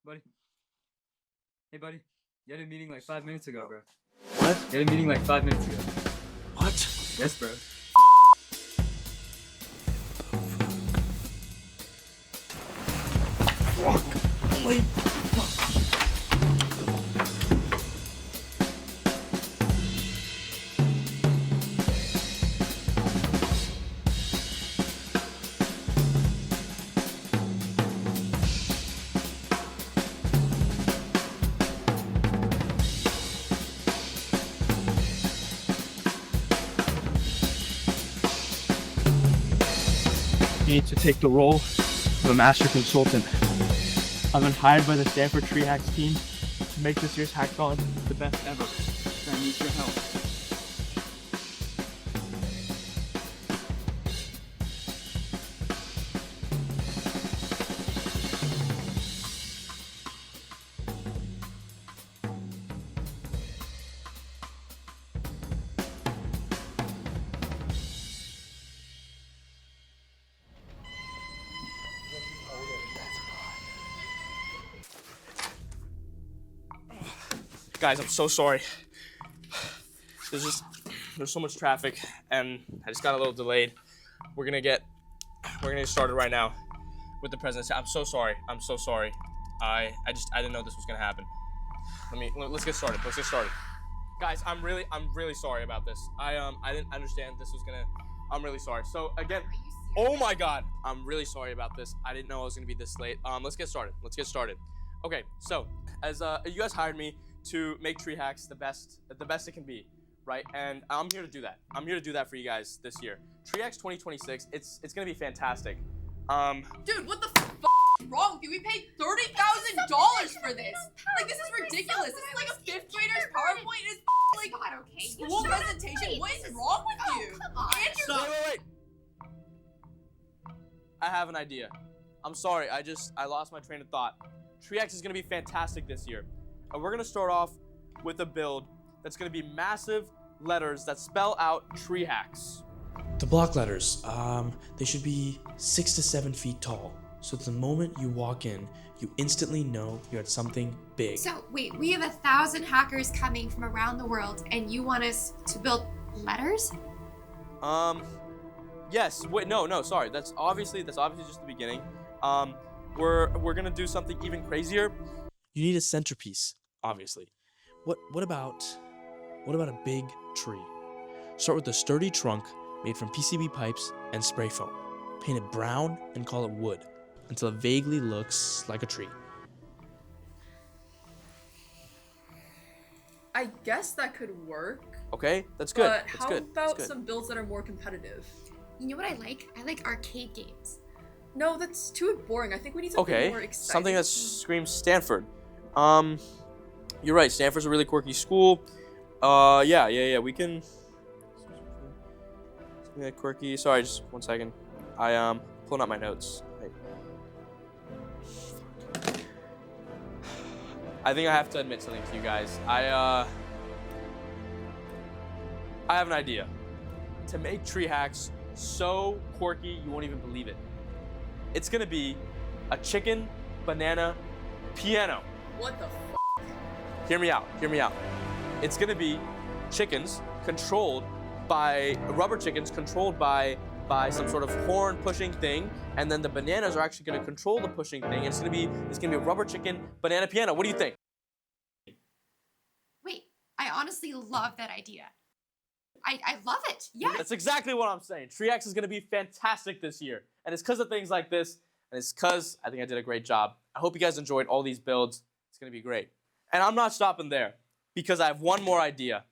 Buddy. Hey, buddy. You had a meeting like 5 minutes ago, bro. What? You had a meeting like 5 minutes ago. What? Yes, bro. Fuck. Wait. Need to take the role of a master consultant. I've been hired by the Stanford TreeHacks team to make this year's hackathon the best ever. I need your help. Guys, I'm so sorry. There's so much traffic and I just got a little delayed. We're gonna get started right now with the presentation. I'm so sorry. I didn't know this was gonna happen. Let's get started. Guys, I'm really sorry about this. I didn't understand this was gonna. I'm really sorry. So again, oh my God, I'm really sorry about this. I didn't know I was gonna be this late. Let's get started. Okay, so as you guys hired me to make TreeHacks the best it can be, right? And I'm here to do that. I'm here to do that for you guys this year. TreeHacks 2026, it's gonna be fantastic. Dude, what the f is wrong with you? We paid $30,000 for this. Like, this is ridiculous. This is like a fifth grader's PowerPoint. It's like God, okay. school presentation. What is wrong with you? Come on. Andrew, Wait. I have an idea. I'm sorry, I lost my train of thought. TreeHacks is gonna be fantastic this year. And we're gonna start off with a build that's gonna be massive letters that spell out TreeHacks. The block letters, they should be 6 to 7 feet tall. So the moment you walk in, you instantly know you're at something big. So, wait, we have 1,000 hackers coming from around the world, and you want us to build letters? Yes, wait, no, sorry. That's obviously just the beginning. We're gonna do something even crazier. You need a centerpiece, obviously. What about a big tree? Start with a sturdy trunk made from PCB pipes and spray foam. Paint it brown and call it wood until it vaguely looks like a tree. I guess that could work. Okay, that's good. But That's how good. about That's good. some builds that are more competitive? You know what I like? I like arcade games. No, that's too boring. I think we need something Okay, more exciting. something that screams Stanford. You're right. Stanford's a really quirky school. Yeah. We can. Something like quirky. Sorry, just 1 second. I pulling out my notes. I think I have to admit something to you guys. I have an idea to make TreeHacks so quirky you won't even believe it. It's gonna be a chicken banana piano. What the f? Hear me out. It's gonna be rubber chickens controlled by some sort of horn pushing thing, and then the bananas are actually gonna control the pushing thing. It's gonna be a rubber chicken banana piano. What do you think? Wait, I honestly love that idea. I love it. Yes. That's exactly what I'm saying. TreeHacks is gonna be fantastic this year, and it's because of things like this, and it's because I think I did a great job. I hope you guys enjoyed all these builds. It's gonna be great. And I'm not stopping there, because I have one more idea.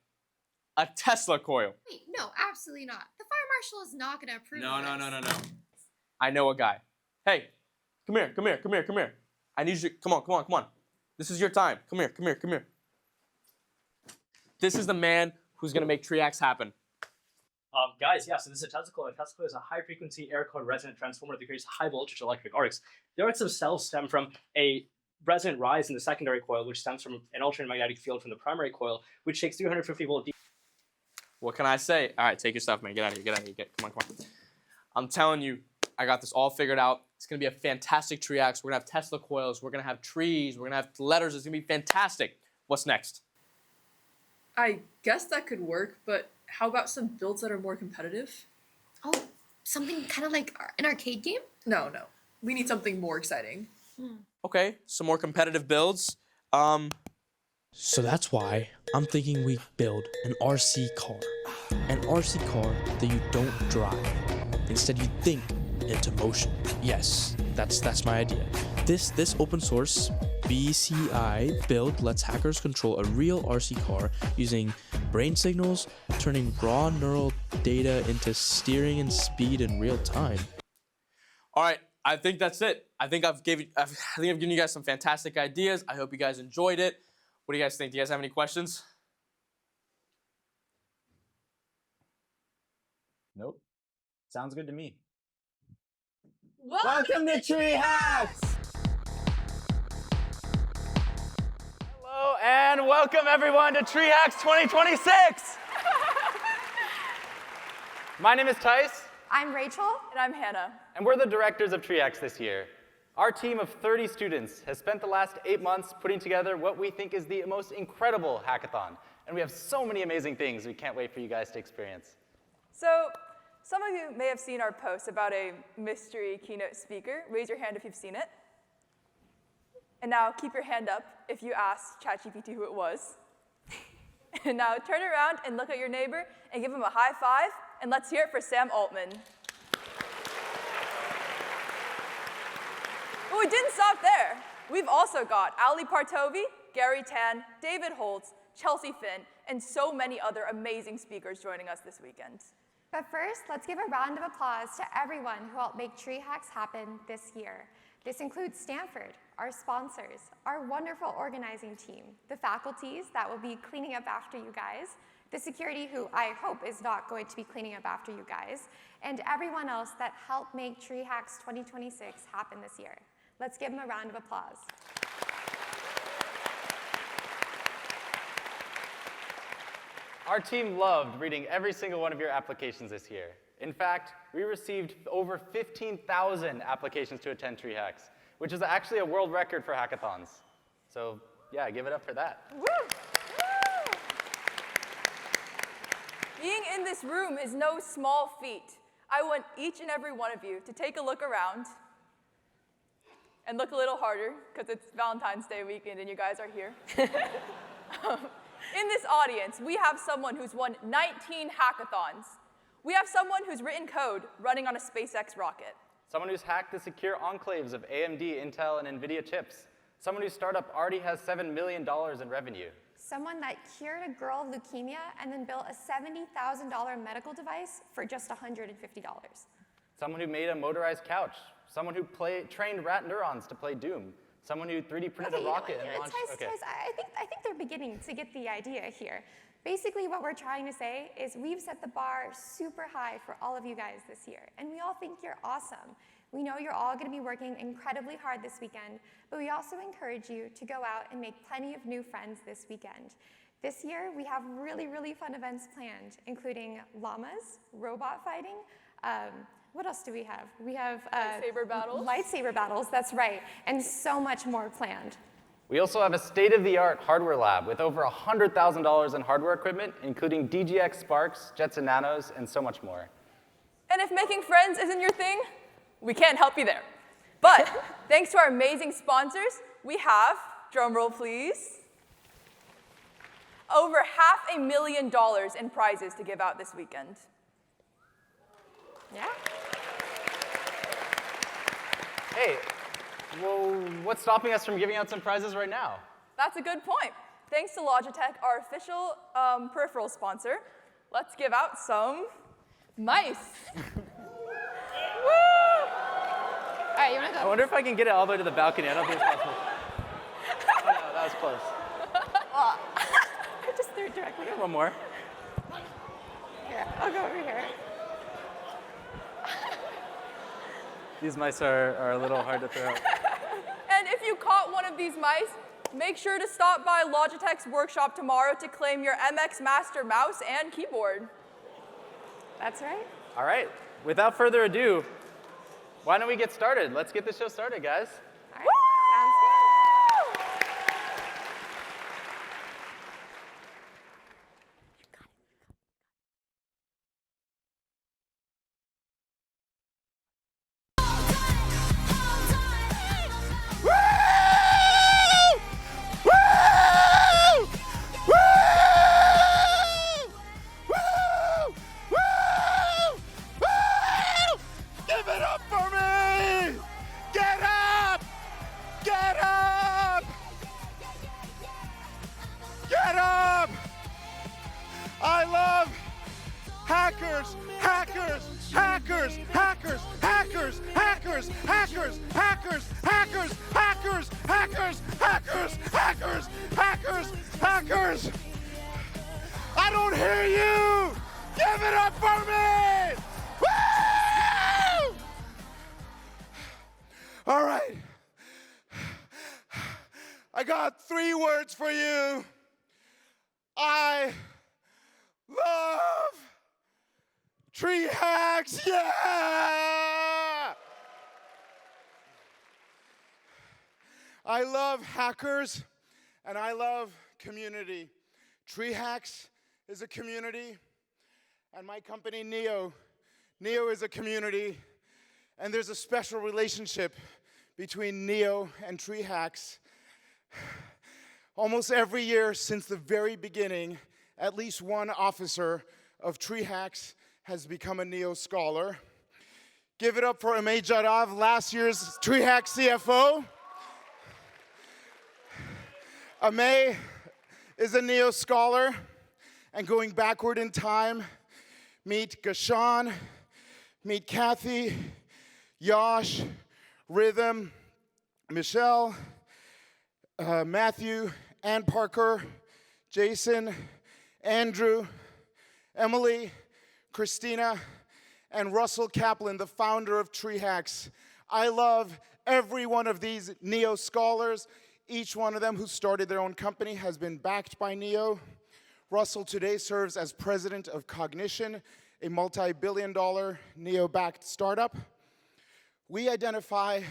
A Tesla coil. Wait, no, absolutely not. The fire marshal is not gonna approve of this. No. I know a guy. Hey, come here. I need you, come on. This is your time. Come here. This is the man who's gonna make TreeHacks happen. Guys, so this is a Tesla coil. A Tesla coil is a high-frequency air-cooled resonant transformer that creates high-voltage electric arcs. The arcs themselves stem from a resonant rise in the secondary coil, which stems from an alternating magnetic field from the primary coil, which takes 350-volt. What can I say? All right, take your stuff, man. Get out of here. Come on. I'm telling you, I got this all figured out. It's going to be a fantastic TreeHacks. We're going to have Tesla coils. We're going to have trees. We're going to have letters. It's going to be fantastic. What's next? I guess that could work, but how about some builds that are more competitive? Oh, something kind of like an arcade game? No. We need something more exciting. Okay, some more competitive builds. So that's why I'm thinking we build an RC car. An RC car that you don't drive. Instead, you think into motion. Yes, that's my idea. This open source BCI build lets hackers control a real RC car using brain signals, turning raw neural data into steering and speed in real time. All right, I think that's it. I think I've given you guys some fantastic ideas. I hope you guys enjoyed it. What do you guys think? Do you guys have any questions? Nope. Sounds good to me. Welcome to TreeHacks! Hello and welcome everyone to TreeHacks 2026! My name is Tice. I'm Rachel. And I'm Hannah. And we're the directors of TreeHacks this year. Our team of 30 students has spent the last 8 months putting together what we think is the most incredible hackathon. And we have so many amazing things we can't wait for you guys to experience. So, some of you may have seen our post about a mystery keynote speaker. Raise your hand if you've seen it. And now keep your hand up if you asked ChatGPT who it was. And now turn around and look at your neighbor and give him a high five. And let's hear it for Sam Altman. But we didn't stop there. We've also got Partovi, Garry, David Holtz, Chelsea Finn, and so many other amazing speakers joining us this weekend. But first, let's give a round of applause to everyone who helped make TreeHacks happen this year. This includes Stanford, our sponsors, our wonderful organizing team, the faculties that will be cleaning up after you guys, the security who I hope is not going to be cleaning up after you guys, and everyone else that helped make TreeHacks 2026 happen this year. Let's give them a round of applause. Our team loved reading every single one of your applications this year. In fact, we received over 15,000 applications to attend TreeHacks, which is actually a world record for hackathons. So yeah, give it up for that. Woo! Being in this room is no small feat. I want each and every one of you to take a look around and look a little harder, because it's Valentine's Day weekend and you guys are here. In this audience, we have someone who's won 19 hackathons. We have someone who's written code running on a SpaceX rocket. Someone who's hacked the secure enclaves of AMD, Intel, and Nvidia chips. Someone whose startup already has $7 million in revenue. Someone that cured a girl of leukemia and then built a $70,000 medical device for just $150. Someone who made a motorized couch. Someone who trained rat neurons to play Doom. Someone who 3D printed a rocket and launched. I think they're beginning to get the idea here. Basically, what we're trying to say is we've set the bar super high for all of you guys this year, and we all think you're awesome. We know you're all going to be working incredibly hard this weekend, but we also encourage you to go out and make plenty of new friends this weekend. This year, we have really, really fun events planned, including llamas, robot fighting. What else do we have? We have lightsaber battles. Lightsaber battles, that's right, and so much more planned. We also have a state-of-the-art hardware lab with over $100,000 in hardware equipment, including DGX Sparks, Jetson Nanos, and so much more. And if making friends isn't your thing, we can't help you there. But thanks to our amazing sponsors, we have, drumroll please, over $500,000 in prizes to give out this weekend. Yeah? Hey, well, what's stopping us from giving out some prizes right now? That's a good point. Thanks to Logitech, our official peripheral sponsor, let's give out some mice. Woo! All right, you want to I go? wonder if I can get it all the way to the balcony. I don't think it's possible. Oh, no, that was close. I just threw it directly. One more. Here, I'll go over here. These mice are a little hard to throw out. And if you caught one of these mice, make sure to stop by Logitech's workshop tomorrow to claim your MX Master mouse and keyboard. That's right. All right, without further ado, Why don't we get started? Let's get the show started, guys. All right, sounds good. Give it up for me! Get up! Get up! Get up! I love hackers, hackers, hackers, hackers, hackers, hackers, hackers, hackers, hackers, hackers, hackers, hackers, hackers, hackers, hackers. I don't hear you! Give it up for me! Woo! All right. I got 3 words for you. I love TreeHacks. Yeah! I love hackers and I love community. TreeHacks is a community, and my company, Neo is a community, and there's a special relationship between Neo and TreeHacks. Almost every year since the very beginning, at least one officer of TreeHacks has become a Neo scholar. Give it up for Amey Jadav, last year's TreeHacks CFO. Amey is a Neo scholar, and going backward in time, meet Gashan, meet Kathy, Yash, Rhythm, Michelle, Matthew, Ann Parker, Jason, Andrew, Emily, Christina, and Russell Kaplan, the founder of TreeHacks. I love every one of these Neo scholars. Each one of them who started their own company has been backed by Neo. Russell today serves as president of Cognition, a multi-billion-dollar Neo-backed startup. We identify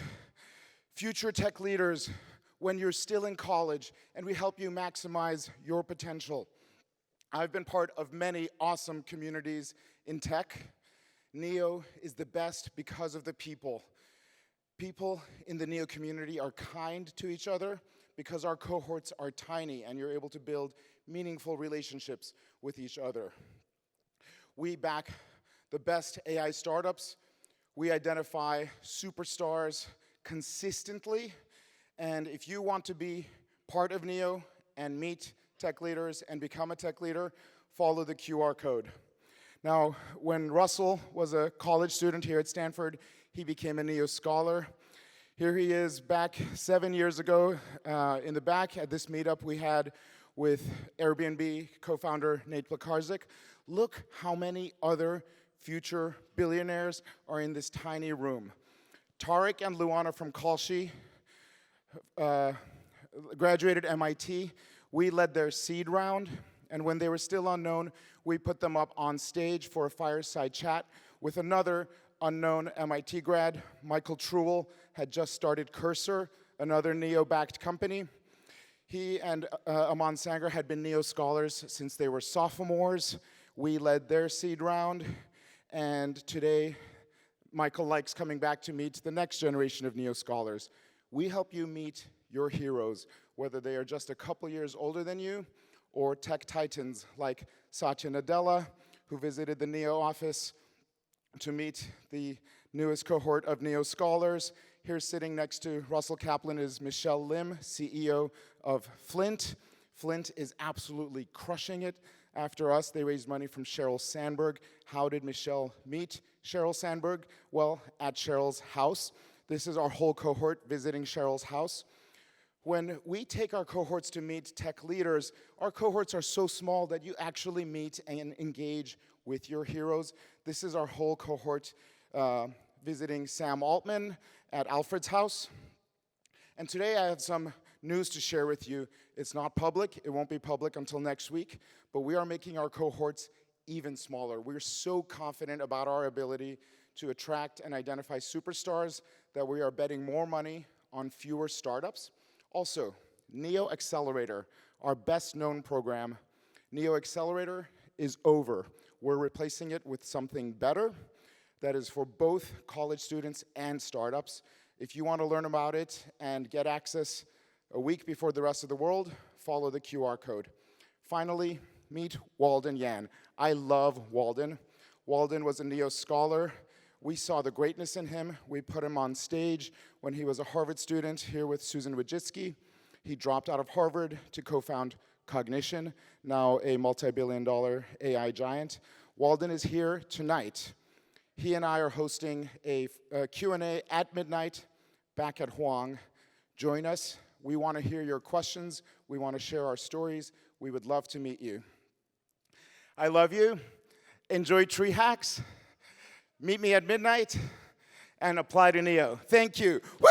future tech leaders when you're still in college, and we help you maximize your potential. I've been part of many awesome communities in tech. Neo is the best because of the people. People in the Neo community are kind to each other because our cohorts are tiny and you're able to build meaningful relationships with each other. We back the best AI startups. We identify superstars consistently. And if you want to be part of Neo and meet tech leaders and become a tech leader, follow the QR code. Now, when Russell was a college student here at Stanford, he became a Neo scholar. Here he is back 7 years ago in the back at this meetup we had with Airbnb co-founder Nate Plakarzik. Look how many other future billionaires are in this tiny room. Tariq and Luana from Kalshi graduated MIT. We led their seed round, and when they were still unknown, we put them up on stage for a fireside chat with another unknown MIT grad. Michael Truel had just started Cursor, another Neo-backed company. He and Aman Sangar had been Neo scholars since they were sophomores. We led their seed round, and today, Michael likes coming back to meet the next generation of Neo scholars. We help you meet your heroes, whether they are just a couple years older than you, or tech titans like Satya Nadella, who visited the Neo office to meet the newest cohort of Neo scholars. Here sitting next to Russell Kaplan is Michelle Lim, CEO of Flint. Flint is absolutely crushing it. After us, they raised money from Sheryl Sandberg. How did Michelle meet Sheryl Sandberg? Well, at Sheryl's house. This is our whole cohort visiting Sheryl's house. When we take our cohorts to meet tech leaders, our cohorts are so small that you actually meet and engage with your heroes. This is our whole cohort visiting Sam Altman at Alfred's house. And today I have some news to share with you. It's not public. It won't be public until next week, but we are making our cohorts even smaller. We're so confident about our ability to attract and identify superstars, that we are betting more money on fewer startups. Also, Neo Accelerator, our best known program. Neo Accelerator is over. We're replacing it with something better that is for both college students and startups. If you want to learn about it and get access a week before the rest of the world, follow the QR code. Finally, meet Walden Yan. I love Walden. Walden was a Neo scholar. We saw the greatness in him. We put him on stage when he was a Harvard student here with Susan Wojcicki. He dropped out of Harvard to co-found Cognition, now a multi-billion-dollar AI giant. Walden is here tonight. He and I are hosting a Q&A at midnight back at Huang. Join us. We want to hear your questions. We want to share our stories. We would love to meet you. I love you. Enjoy TreeHacks. Meet me at midnight and apply to Neo. Thank you. Woo!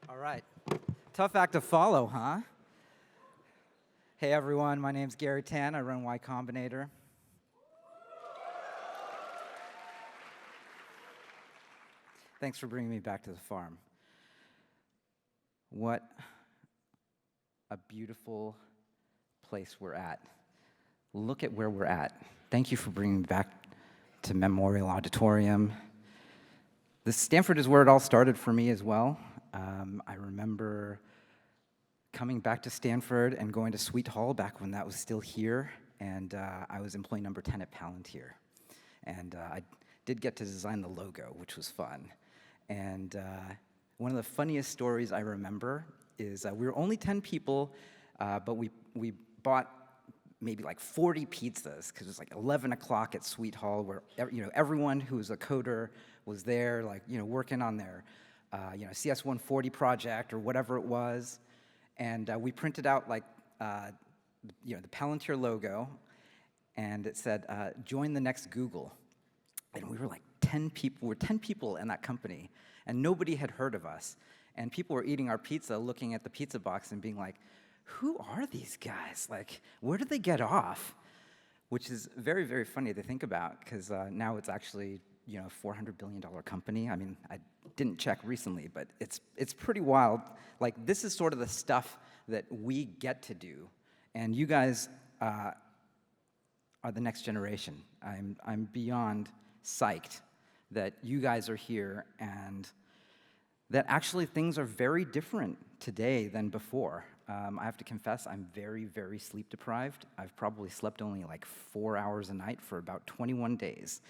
All right. Tough act to follow, huh? Hey everyone, my name's Garry Tan. I run Y Combinator. Thanks for bringing me back to the farm. What a beautiful place we're at. Look at where we're at. Thank you for bringing me back to Memorial Auditorium. Stanford is where it all started for me as well. I remember coming back to Stanford and going to Sweet Hall back when that was still here, and I was employee number 10 at Palantir. And I did get to design the logo, which was fun. And one of the funniest stories I remember is we were only 10 people, but we bought maybe like 40 pizzas, because it was like 11 o'clock at Sweet Hall, where everyone who was a coder was there, like working on their CS140 project or whatever it was. And we printed out like the Palantir logo, and it said, "Join the next Google." And we were like 10 people. We're 10 people in that company, and nobody had heard of us. And people were eating our pizza, looking at the pizza box and being like, "Who are these guys? Like, where did they get off?" Which is very, very funny to think about, because now it's actually a $400 billion company. I mean, I didn't check recently, but it's pretty wild. Like, this is sort of the stuff that we get to do, and you guys are the next generation. I'm beyond psyched that you guys are here, and that actually things are very different today than before. I have to confess, I'm very, very sleep deprived. I've probably slept only like 4 hours a night for about 21 days.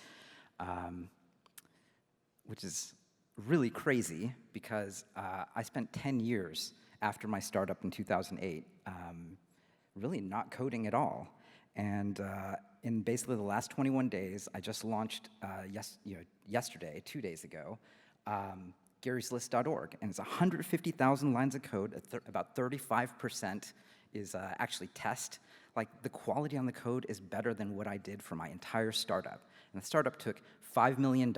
Which is really crazy, because I spent 10 years after my startup in 2008 really not coding at all. And in basically the last 21 days, I just launched yesterday, 2 days ago, Garry'sList.org, and it's 150,000 lines of code. About 35% is actually test. Like, the quality on the code is better than what I did for my entire startup. And the startup took $5 million.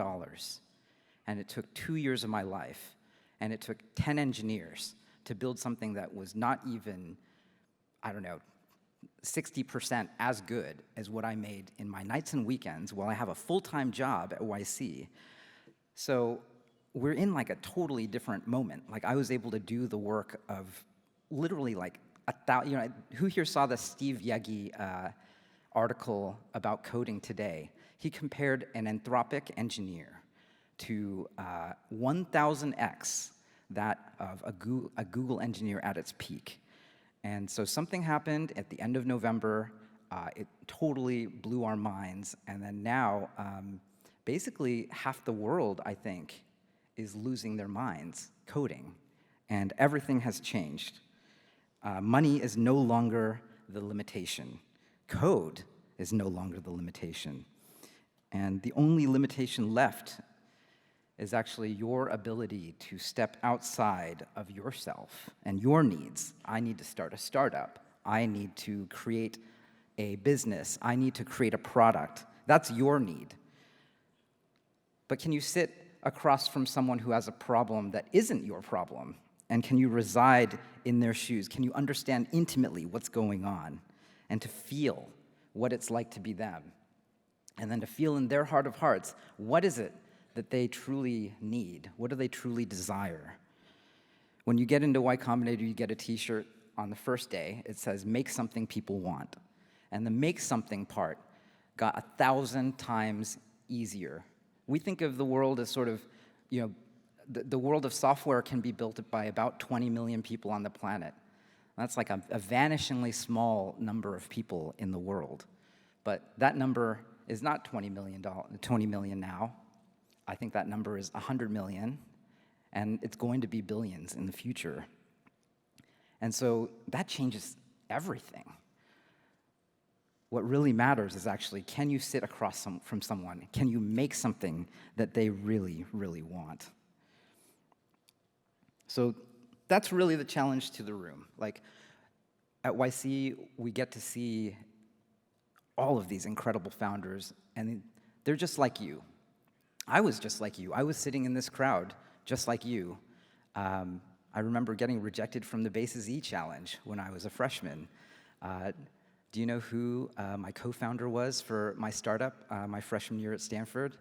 And it took 2 years of my life, and it took 10 engineers to build something that was not even, 60% as good as what I made in my nights and weekends while I have a full-time job at YC. So we're in like a totally different moment. Like, I was able to do the work of literally like who here saw the Steve Yegi article about coding today? He compared an Anthropic engineer to 1,000x that of a Google engineer at its peak. And so something happened at the end of November. It totally blew our minds. And then now, basically half the world, I think, is losing their minds coding. And everything has changed. Money is no longer the limitation. Code is no longer the limitation. And the only limitation left is actually your ability to step outside of yourself and your needs. I need to start a startup. I need to create a business. I need to create a product. That's your need. But can you sit across from someone who has a problem that isn't your problem? And can you reside in their shoes? Can you understand intimately what's going on? And to feel what it's like to be them? And then to feel in their heart of hearts, what is it that they truly need? What do they truly desire? When you get into Y Combinator, you get a t-shirt on the first day. It says, make something people want. And the make something part got 1,000 times easier. We think of the world as sort of, the world of software can be built by about 20 million people on the planet. That's like a vanishingly small number of people in the world. But that number is not 20 million now. I think that number is 100 million, and it's going to be billions in the future. And so that changes everything. What really matters is actually, can you sit across from someone? Can you make something that they really, really want? So that's really the challenge to the room. Like, at YC, we get to see all of these incredible founders, and they're just like you. I was just like you. I was sitting in this crowd just like you. I remember getting rejected from the Bases E Challenge when I was a freshman. Do you know who my co-founder was for my startup my freshman year at Stanford?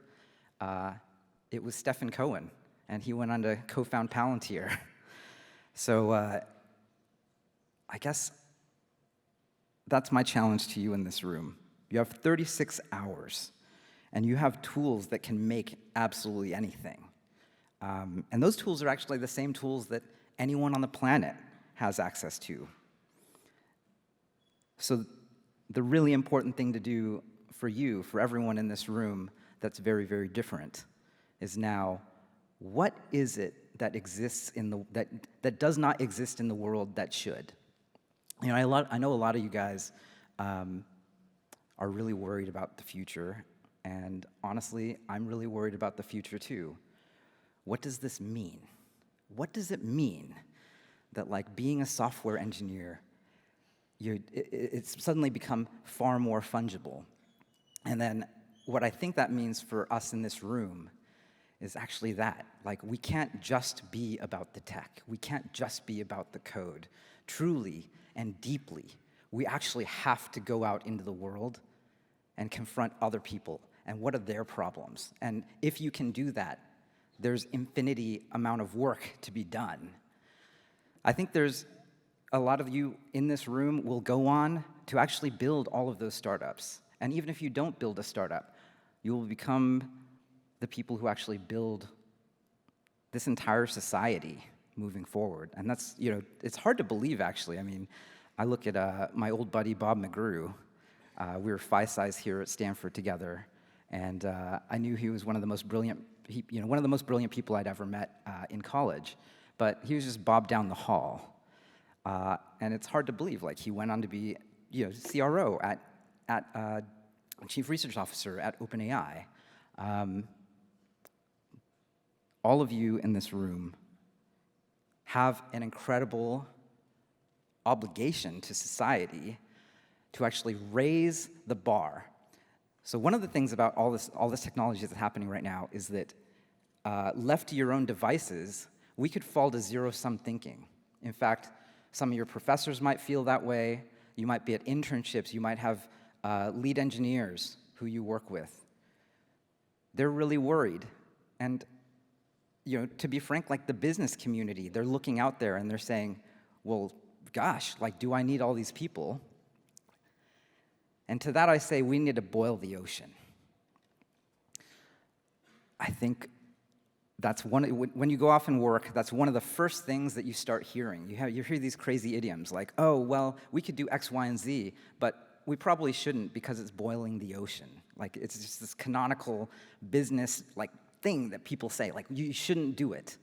It was Stephen Cohen, and he went on to co-found Palantir. So I guess that's my challenge to you in this room. You have 36 hours, and you have tools that can make absolutely anything. And those tools are actually the same tools that anyone on the planet has access to. So the really important thing to do for you, for everyone in this room that's very, very different, is now, what is it that exists that does not exist in the world that should? I know a lot of you guys are really worried about the future, and honestly, I'm really worried about the future too. What does this mean? What does it mean that, like, being a software engineer, it's suddenly become far more fungible? And then what I think that means for us in this room is actually that. Like, we can't just be about the tech. We can't just be about the code. Truly and deeply, we actually have to go out into the world and confront other people and what are their problems. And if you can do that, there's infinity amount of work to be done. I think there's a lot of you in this room will go on to actually build all of those startups. And even if you don't build a startup, you will become the people who actually build this entire society moving forward. And that's, it's hard to believe, actually. I mean, I look at my old buddy, Bob McGrew. We were fireside here at Stanford together, and I knew he was one of the most brilliant people I'd ever met in college. But he was just Bob down the hall. And it's hard to believe, like, he went on to be, CRO at Chief Research Officer at OpenAI. All of you in this room have an incredible obligation to society to actually raise the bar. So one of the things about all this technology that's happening right now is that left to your own devices, we could fall to zero-sum thinking. In fact, some of your professors might feel that way. You might be at internships. You might have lead engineers who you work with. They're really worried. And to be frank, like, the business community, they're looking out there and they're saying, well, gosh, like, do I need all these people? And to that I say, we need to boil the ocean. I think that's when you go off and work, that's one of the first things that you start hearing. You hear these crazy idioms like, oh, well, we could do X, Y, and Z, but we probably shouldn't because it's boiling the ocean. Like, it's just this canonical business, like, thing that people say, like, you shouldn't do it.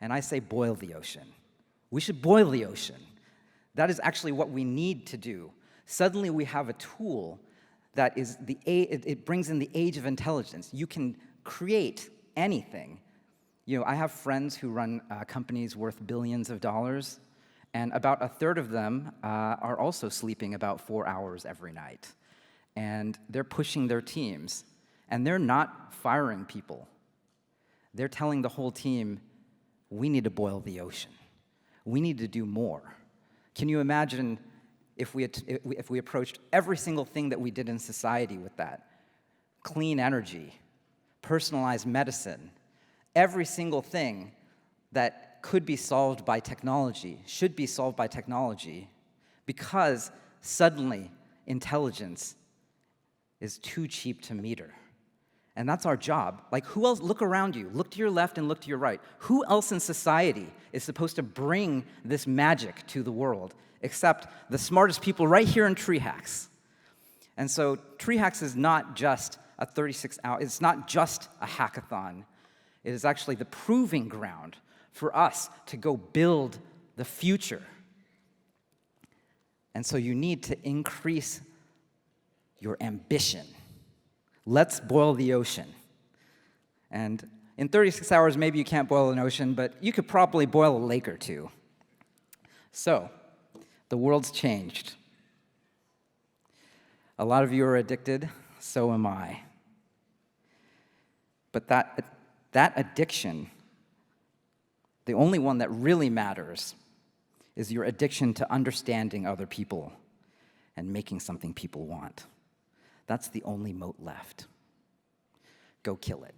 And I say, boil the ocean. We should boil the ocean. That is actually what we need to do. Suddenly we have a tool that is it brings in the age of intelligence. You can create anything. I have friends who run companies worth billions of dollars, And about a third of them are also sleeping about 4 hours every night. And they're pushing their teams. And they're not firing people. They're telling the whole team, we need to boil the ocean. We need to do more. Can you imagine if we approached every single thing that we did in society with that? Clean energy, personalized medicine, every single thing that could be solved by technology, should be solved by technology, because suddenly intelligence is too cheap to meter. And that's our job. Like, who else? Look around you. Look to your left and look to your right. Who else in society is supposed to bring this magic to the world except the smartest people right here in TreeHacks? And so TreeHacks is not just a 36-hour, it's not just a hackathon. It is actually the proving ground for us to go build the future. And so you need to increase your ambition. Let's boil the ocean. And in 36 hours, maybe you can't boil an ocean, but you could probably boil a lake or two. So, the world's changed. A lot of you are addicted, so am I. But that addiction, the only one that really matters, is your addiction to understanding other people and making something people want. That's the only moat left. Go kill it.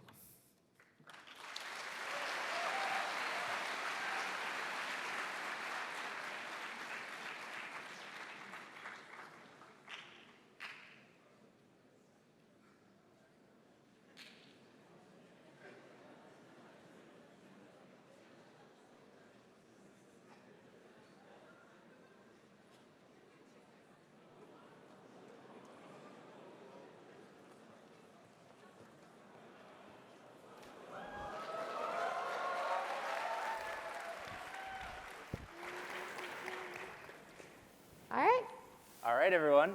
All right, everyone.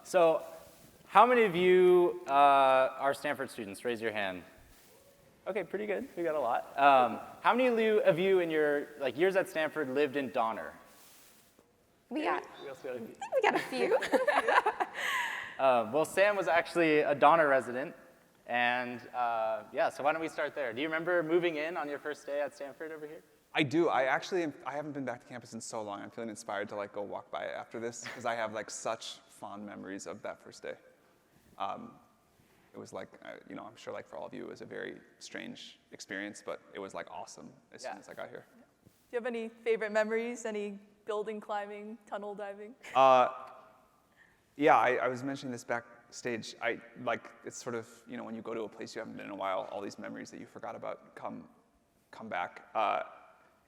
So how many of you are Stanford students? Raise your hand. Okay, pretty good. We got a lot. How many of you in your years at Stanford lived in Donner? We got a few. Well, Sam was actually a Donner resident. And yeah, so why don't we start there? Do you remember moving in on your first day at Stanford over here? I do. I haven't been back to campus in so long. I'm feeling inspired to go walk by it after this because I have such fond memories of that first day. It was I'm sure for all of you, it was a very strange experience, but it was awesome as soon as I got here. Do you have any favorite memories? Any building climbing, tunnel diving? Yeah, I was mentioning this backstage. It's sort of, when you go to a place you haven't been in a while, all these memories that you forgot about come back.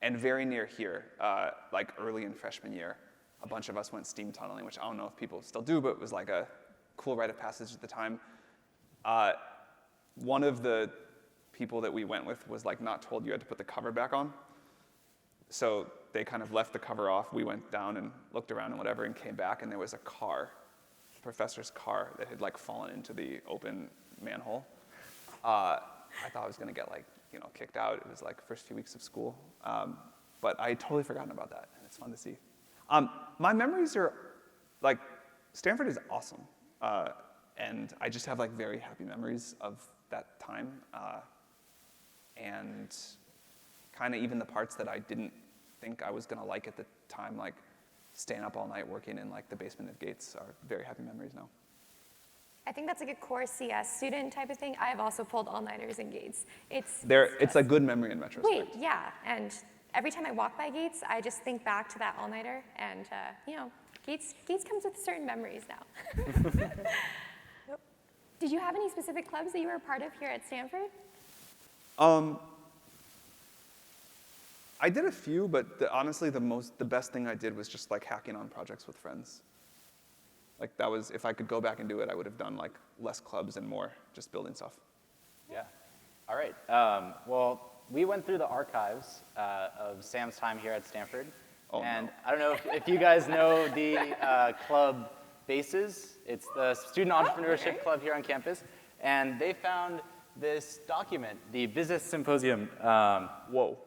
And very near here, early in freshman year, a bunch of us went steam tunneling, which I don't know if people still do, but it was a cool rite of passage at the time. One of the people that we went with was not told you had to put the cover back on. So they kind of left the cover off. We went down and looked around and whatever and came back, and there was a car, the professor's car, that had fallen into the open manhole. I thought I was going to get kicked out. It was first few weeks of school. But I had totally forgotten about that, and it's fun to see. My memories are, Stanford is awesome. And I just have very happy memories of that time. And kind of even the parts that I didn't think I was going to like at the time, staying up all night working in the basement of Gates, are very happy memories now. I think that's a core CS student type of thing. I have also pulled all-nighters in Gates. It's a good memory in retrospect. Wait, yeah, and every time I walk by Gates, I just think back to that all-nighter, and Gates comes with certain memories now. Yep. Did you have any specific clubs that you were a part of here at Stanford? I did a few, but honestly, the best thing I did was just hacking on projects with friends. That was, if I could go back and do it, I would have done less clubs and more just building stuff. Yeah. All right. Well, we went through the archives of Sam's time here at Stanford. Oh, and no. I don't know if you guys know the club Bases. It's the Student Entrepreneurship Club here on campus. And they found this document, the Business Symposium. Whoa.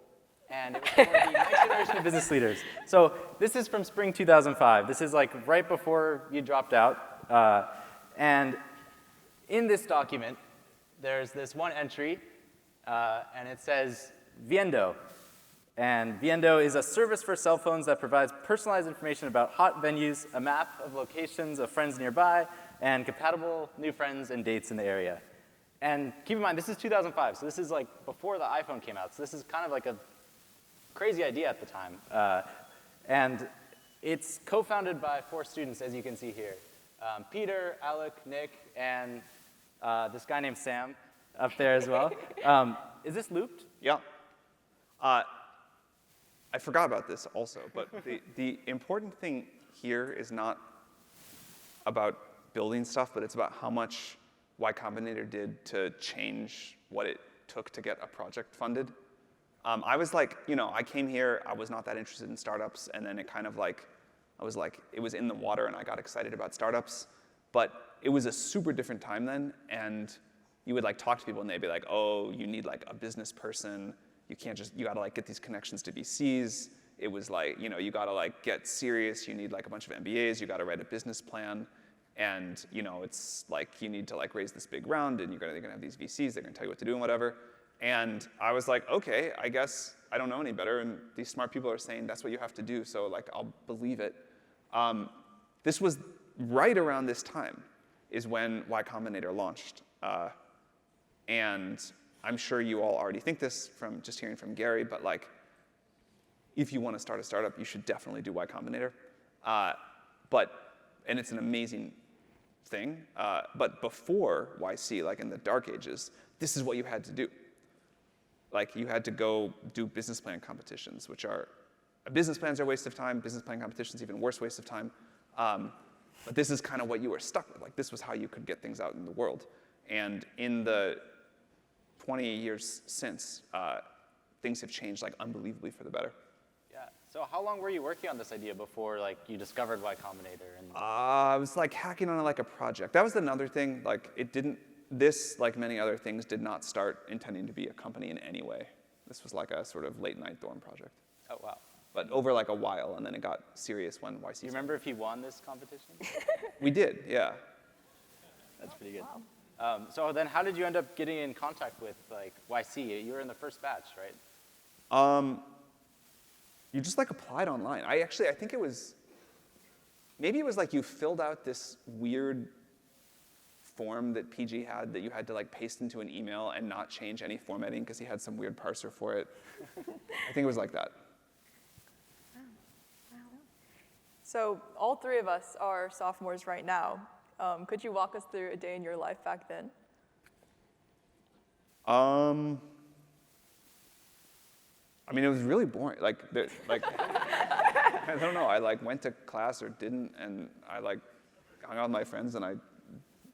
and it was for the next generation of business leaders. So this is from spring 2005. This is like right before you dropped out. And in this document, there's this one entry, and it says Viendo. And Viendo is a service for cell phones that provides personalized information about hot venues, a map of locations of friends nearby, and compatible new friends and dates in the area. And keep in mind, this is 2005, so this is like before the iPhone came out. So this is kind of like a crazy idea at the time. And it's co-founded by 4 students, as you can see here. Peter, Alec, Nick, and this guy named Sam up there as well. Is this looped? Yeah. I forgot about this also, but the important thing here is not about building stuff, but it's about how much Y Combinator did to change what it took to get a project funded. I was like, I came here, I was not that interested in startups, and then it kind of like, it was in the water and I got excited about startups, but it was a super different time then, and you would like talk to people and they'd be like, oh, you need like a business person, you gotta like get these connections to VCs. It was like, you gotta like get serious, you need like a bunch of MBAs, you gotta write a business plan, and it's like you need to like raise this big round, and they're gonna have these VCs, they're gonna tell you what to do and whatever. And I was like, okay, I guess I don't know any better, and these smart people are saying that's what you have to do, so like I'll believe it. This was right around this time is when Y Combinator launched. And I'm sure you all already think this from just hearing from Garry, but like, if you want to start a startup, you should definitely do Y Combinator. And it's an amazing thing. But before YC, like in the dark ages, this is what you had to do. Like you had to go do business plan competitions, which are, business plans are a waste of time, business plan competitions even worse waste of time. But this is kind of what you were stuck with. Like this was how you could get things out in the world. And in the 20 years since, things have changed like unbelievably for the better. Yeah. So how long were you working on this idea before like you discovered Y Combinator? And I was like hacking on like a project. That was another thing. Like this, like many other things, did not start intending to be a company in any way. This was like a sort of late night dorm project. Oh, wow. But over like a while, and then it got serious when YC. Do you remember if he won this competition? We did, yeah. That's pretty good. Wow. So then how did you end up getting in contact with like YC? You were in the first batch, right? You just like applied online. I think it was, maybe it was like you filled out this weird form that PG had that you had to like paste into an email and not change any formatting because he had some weird parser for it. I think it was like that. So all 3 of us are sophomores right now. Could you walk us through a day in your life back then? I mean, it was really boring. Like I don't know. I like went to class or didn't, and I like hung out with my friends and I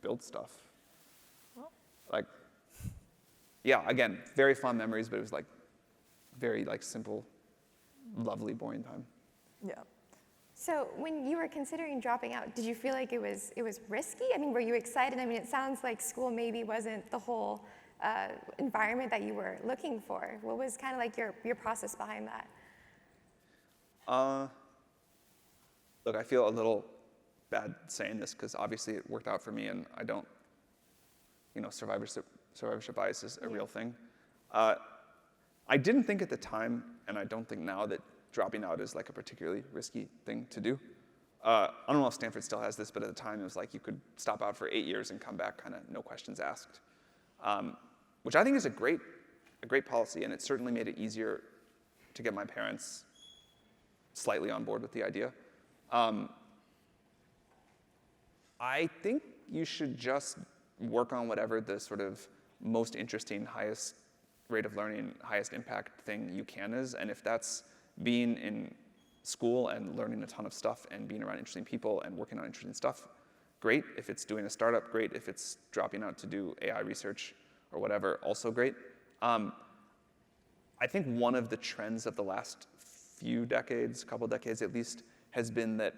built stuff. Well. Like, yeah. Again, very fond memories, but it was like very like simple, lovely, boring time. Yeah. So when you were considering dropping out, did you feel like it was risky? I mean, were you excited? I mean, it sounds like school maybe wasn't the whole environment that you were looking for. What was kind of like your process behind that? Look, I feel a little bad saying this because obviously it worked out for me, and I don't, survivorship bias is a real thing. I didn't think at the time, and I don't think now, that dropping out is like a particularly risky thing to do. I don't know if Stanford still has this, but at the time it was like you could stop out for 8 years and come back kind of no questions asked, which I think is a great policy, and it certainly made it easier to get my parents slightly on board with the idea. I think you should just work on whatever the sort of most interesting, highest rate of learning, highest impact thing you can is, and if that's being in school and learning a ton of stuff and being around interesting people and working on interesting stuff, great. If it's doing a startup, great. If it's dropping out to do AI research or whatever, also great. I think one of the trends of the last few decades, couple decades at least, has been that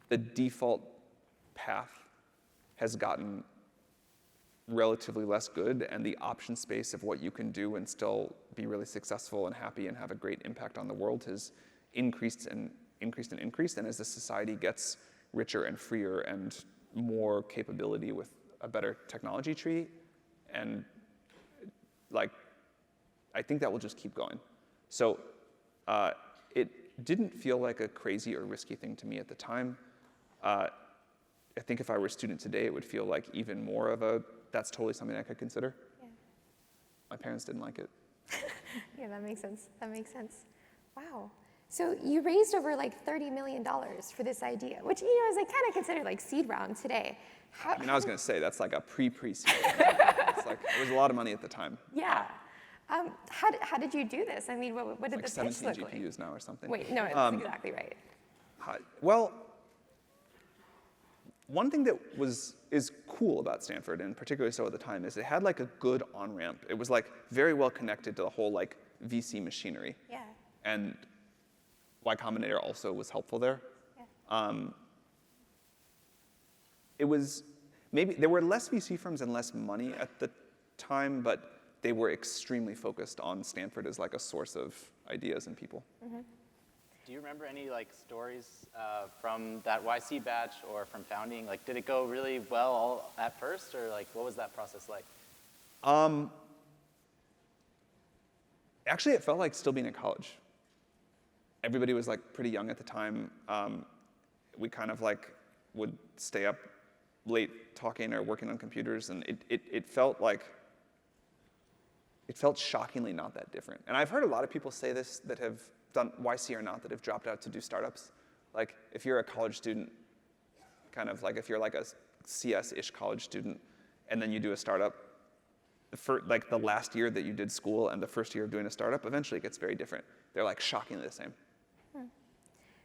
the default path has gotten relatively less good, and the option space of what you can do and still be really successful and happy and have a great impact on the world has increased and increased and increased. And as the society gets richer and freer and more capability with a better technology tree, and like, I think that will just keep going. So it didn't feel like a crazy or risky thing to me at the time. I think if I were a student today, it would feel like even more of a, that's totally something I could consider. Yeah. My parents didn't like it. Yeah, that makes sense. That makes sense. Wow. So you raised over like $30 million for this idea, which, you know, is like kind of considered like seed round today. I mean, I was going to say, that's like a pre-seed. It's like, it was a lot of money at the time. Yeah. How did you do this? I mean, what did Like the pitch 17 look like? GPUs now or something. Wait, no, that's exactly right. Well, one thing that is cool about Stanford, and particularly so at the time, is it had like a good on-ramp. It was like very well connected to the whole like VC machinery. Yeah. And Y Combinator also was helpful there. Yeah. It was, maybe, there were less VC firms and less money at the time, but they were extremely focused on Stanford as like a source of ideas and people. Mm-hmm. Do you remember any like stories from that YC batch or from founding? Like, did it go really well all at first, or like, what was that process like? Actually, it felt like still being in college. Everybody was like pretty young at the time. We kind of like would stay up late talking or working on computers, and it felt like, it felt shockingly not that different. And I've heard a lot of people say this that have done YC or not, that have dropped out to do startups. Like, if you're a college student, kind of like if you're like a CS-ish college student, and then you do a startup, for like the last year that you did school and the first year of doing a startup, eventually it gets very different. They're like shockingly the same.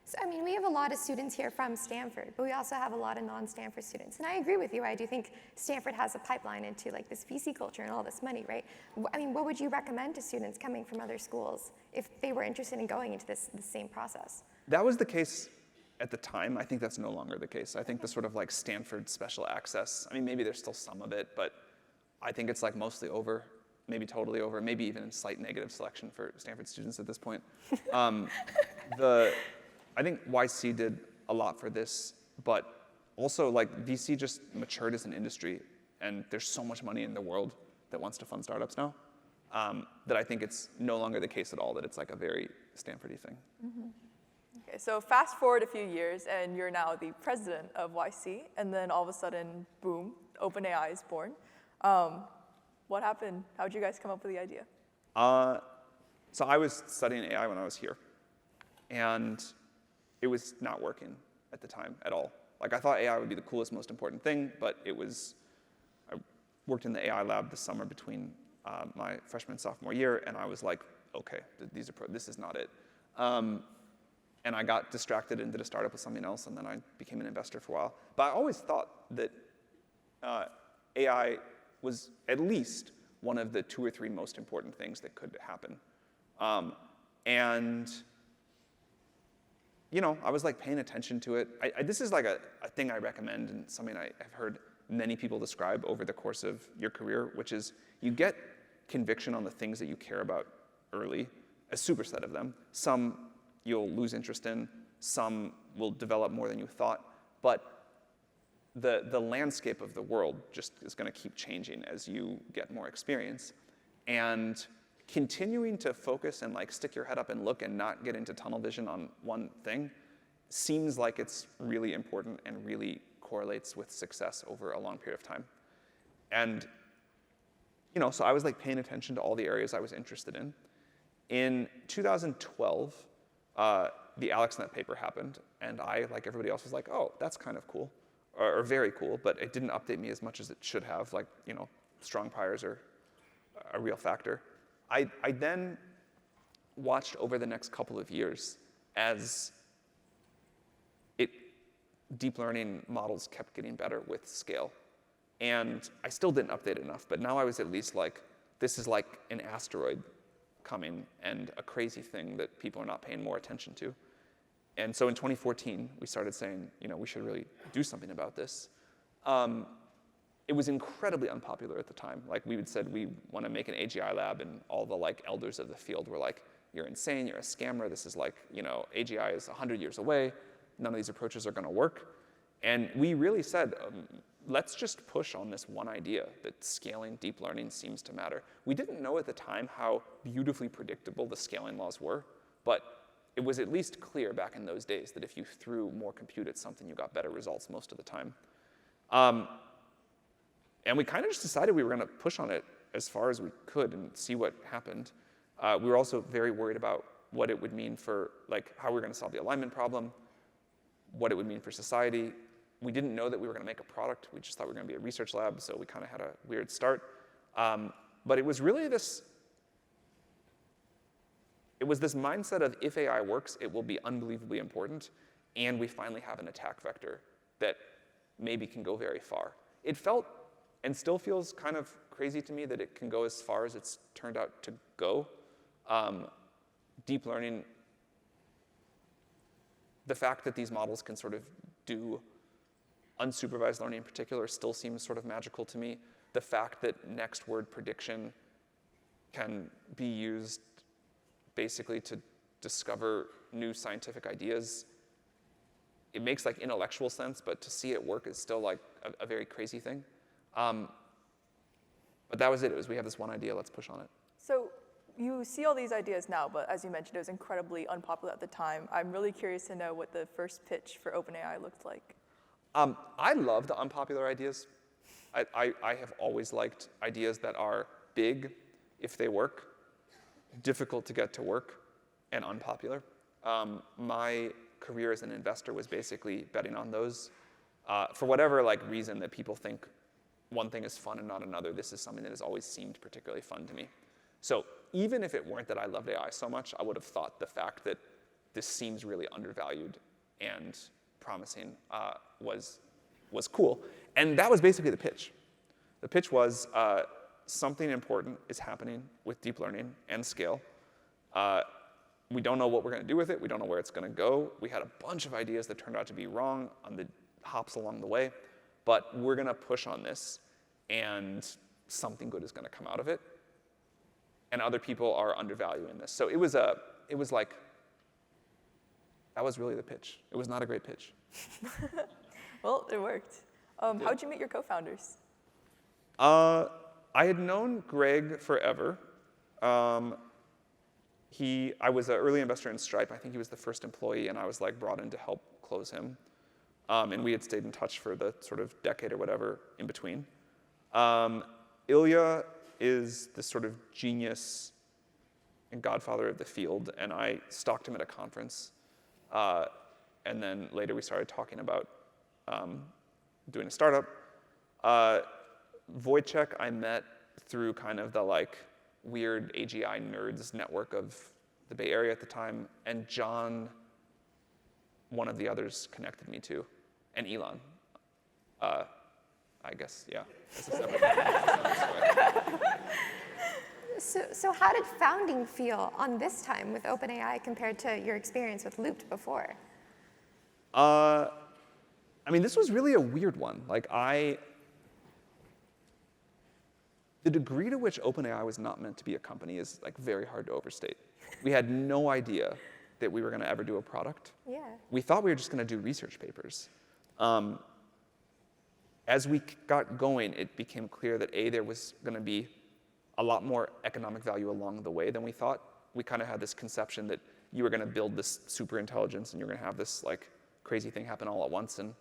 So, I mean, we have a lot of students here from Stanford, but we also have a lot of non-Stanford students. And I agree with you. I do think Stanford has a pipeline into like this VC culture and all this money, right? I mean, what would you recommend to students coming from other schools if they were interested in going into this same process? That was the case at the time. I think that's no longer the case. I think the sort of like Stanford special access, I mean, maybe there's still some of it, but I think it's like mostly over, maybe totally over, maybe even in slight negative selection for Stanford students at this point. I think YC did a lot for this, but also like VC just matured as an industry, and there's so much money in the world that wants to fund startups now, that I think it's no longer the case at all, that it's like a very Stanford-y thing. Mm-hmm. Okay, so fast forward a few years, and you're now the president of YC, and then all of a sudden, boom, OpenAI is born. What happened? How did you guys come up with the idea? So I was studying AI when I was here, and it was not working at the time at all. Like, I thought AI would be the coolest, most important thing, but I worked in the AI lab this summer between my freshman and sophomore year, and I was like, okay, this is not it. And I got distracted and did a startup with something else, and then I became an investor for a while. But I always thought that AI was at least one of the 2 or 3 most important things that could happen. And you know, I was like paying attention to it. This is like a thing I recommend, and something I've heard many people describe over the course of your career, which is you get conviction on the things that you care about early, a superset of them. Some you'll lose interest in, some will develop more than you thought, but the landscape of the world just is going to keep changing as you get more experience. And continuing to focus and like stick your head up and look and not get into tunnel vision on one thing seems like it's really important and really correlates with success over a long period of time. And you know, so I was like paying attention to all the areas I was interested in. In 2012, the AlexNet paper happened, and I, like everybody else, was like, oh, that's kind of cool, or very cool, but it didn't update me as much as it should have. Like, you know, strong priors are a real factor. I then watched over the next couple of years as deep learning models kept getting better with scale. And I still didn't update enough, but now I was at least like, this is like an asteroid coming and a crazy thing that people are not paying more attention to. And so in 2014, we started saying, you know, we should really do something about this. it was incredibly unpopular at the time. Like we said, we want to make an AGI lab, and all the like elders of the field were like, you're insane, you're a scammer, this is like, you know, AGI is 100 years away, none of these approaches are gonna work. And we really said, let's just push on this one idea that scaling deep learning seems to matter. We didn't know at the time how beautifully predictable the scaling laws were, but it was at least clear back in those days that if you threw more compute at something, you got better results most of the time. And we kind of just decided we were going to push on it as far as we could and see what happened. We were also very worried about what it would mean for, like, how we were going to solve the alignment problem, what it would mean for society. We didn't know that we were going to make a product. We just thought we were going to be a research lab, so we kind of had a weird start. But it was really this mindset of if AI works, it will be unbelievably important, and we finally have an attack vector that maybe can go very far. It felt and still feels kind of crazy to me that it can go as far as it's turned out to go. Deep learning, the fact that these models can sort of do unsupervised learning in particular still seems sort of magical to me. The fact that next word prediction can be used basically to discover new scientific ideas, it makes like intellectual sense, but to see it work is still like a very crazy thing. But that was it. It was, we have this one idea, let's push on it. So you see all these ideas now, but as you mentioned, it was incredibly unpopular at the time. I'm really curious to know what the first pitch for OpenAI looked like. I love the unpopular ideas. I have always liked ideas that are big if they work, difficult to get to work, and unpopular. My career as an investor was basically betting on those. For whatever like reason that people think one thing is fun and not another, this is something that has always seemed particularly fun to me. So even if it weren't that I loved AI so much, I would have thought the fact that this seems really undervalued and promising was cool. And that was basically the pitch. The pitch was something important is happening with deep learning and scale. We don't know what we're going to do with it. We don't know where it's going to go. We had a bunch of ideas that turned out to be wrong on the hops along the way. But we're going to push on this, and something good is going to come out of it. And other people are undervaluing this. So it was like, that was really the pitch. It was not a great pitch. Well, it worked. How'd you meet your co-founders? I had known Greg forever. I was an early investor in Stripe. I think he was the first employee, and I was like brought in to help close him. And we had stayed in touch for the sort of decade or whatever in between. Ilya is this sort of genius and godfather of the field, and I stalked him at a conference. And then later we started talking about doing a startup. Wojciech I met through kind of the like weird AGI nerds network of the Bay Area at the time, and John, one of the others, connected me to, and Elon. I guess, yeah. That's a separate So how did founding feel on this time with OpenAI compared to your experience with Looped before? I mean, this was really a weird one. Like the degree to which OpenAI was not meant to be a company is like very hard to overstate. We had no idea that we were going to ever do a product. Yeah. We thought we were just going to do research papers. As we got going, it became clear that there was going to be a lot more economic value along the way than we thought. We kind of had this conception that you were going to build this super intelligence and you're going to have this like crazy thing happen all at once, and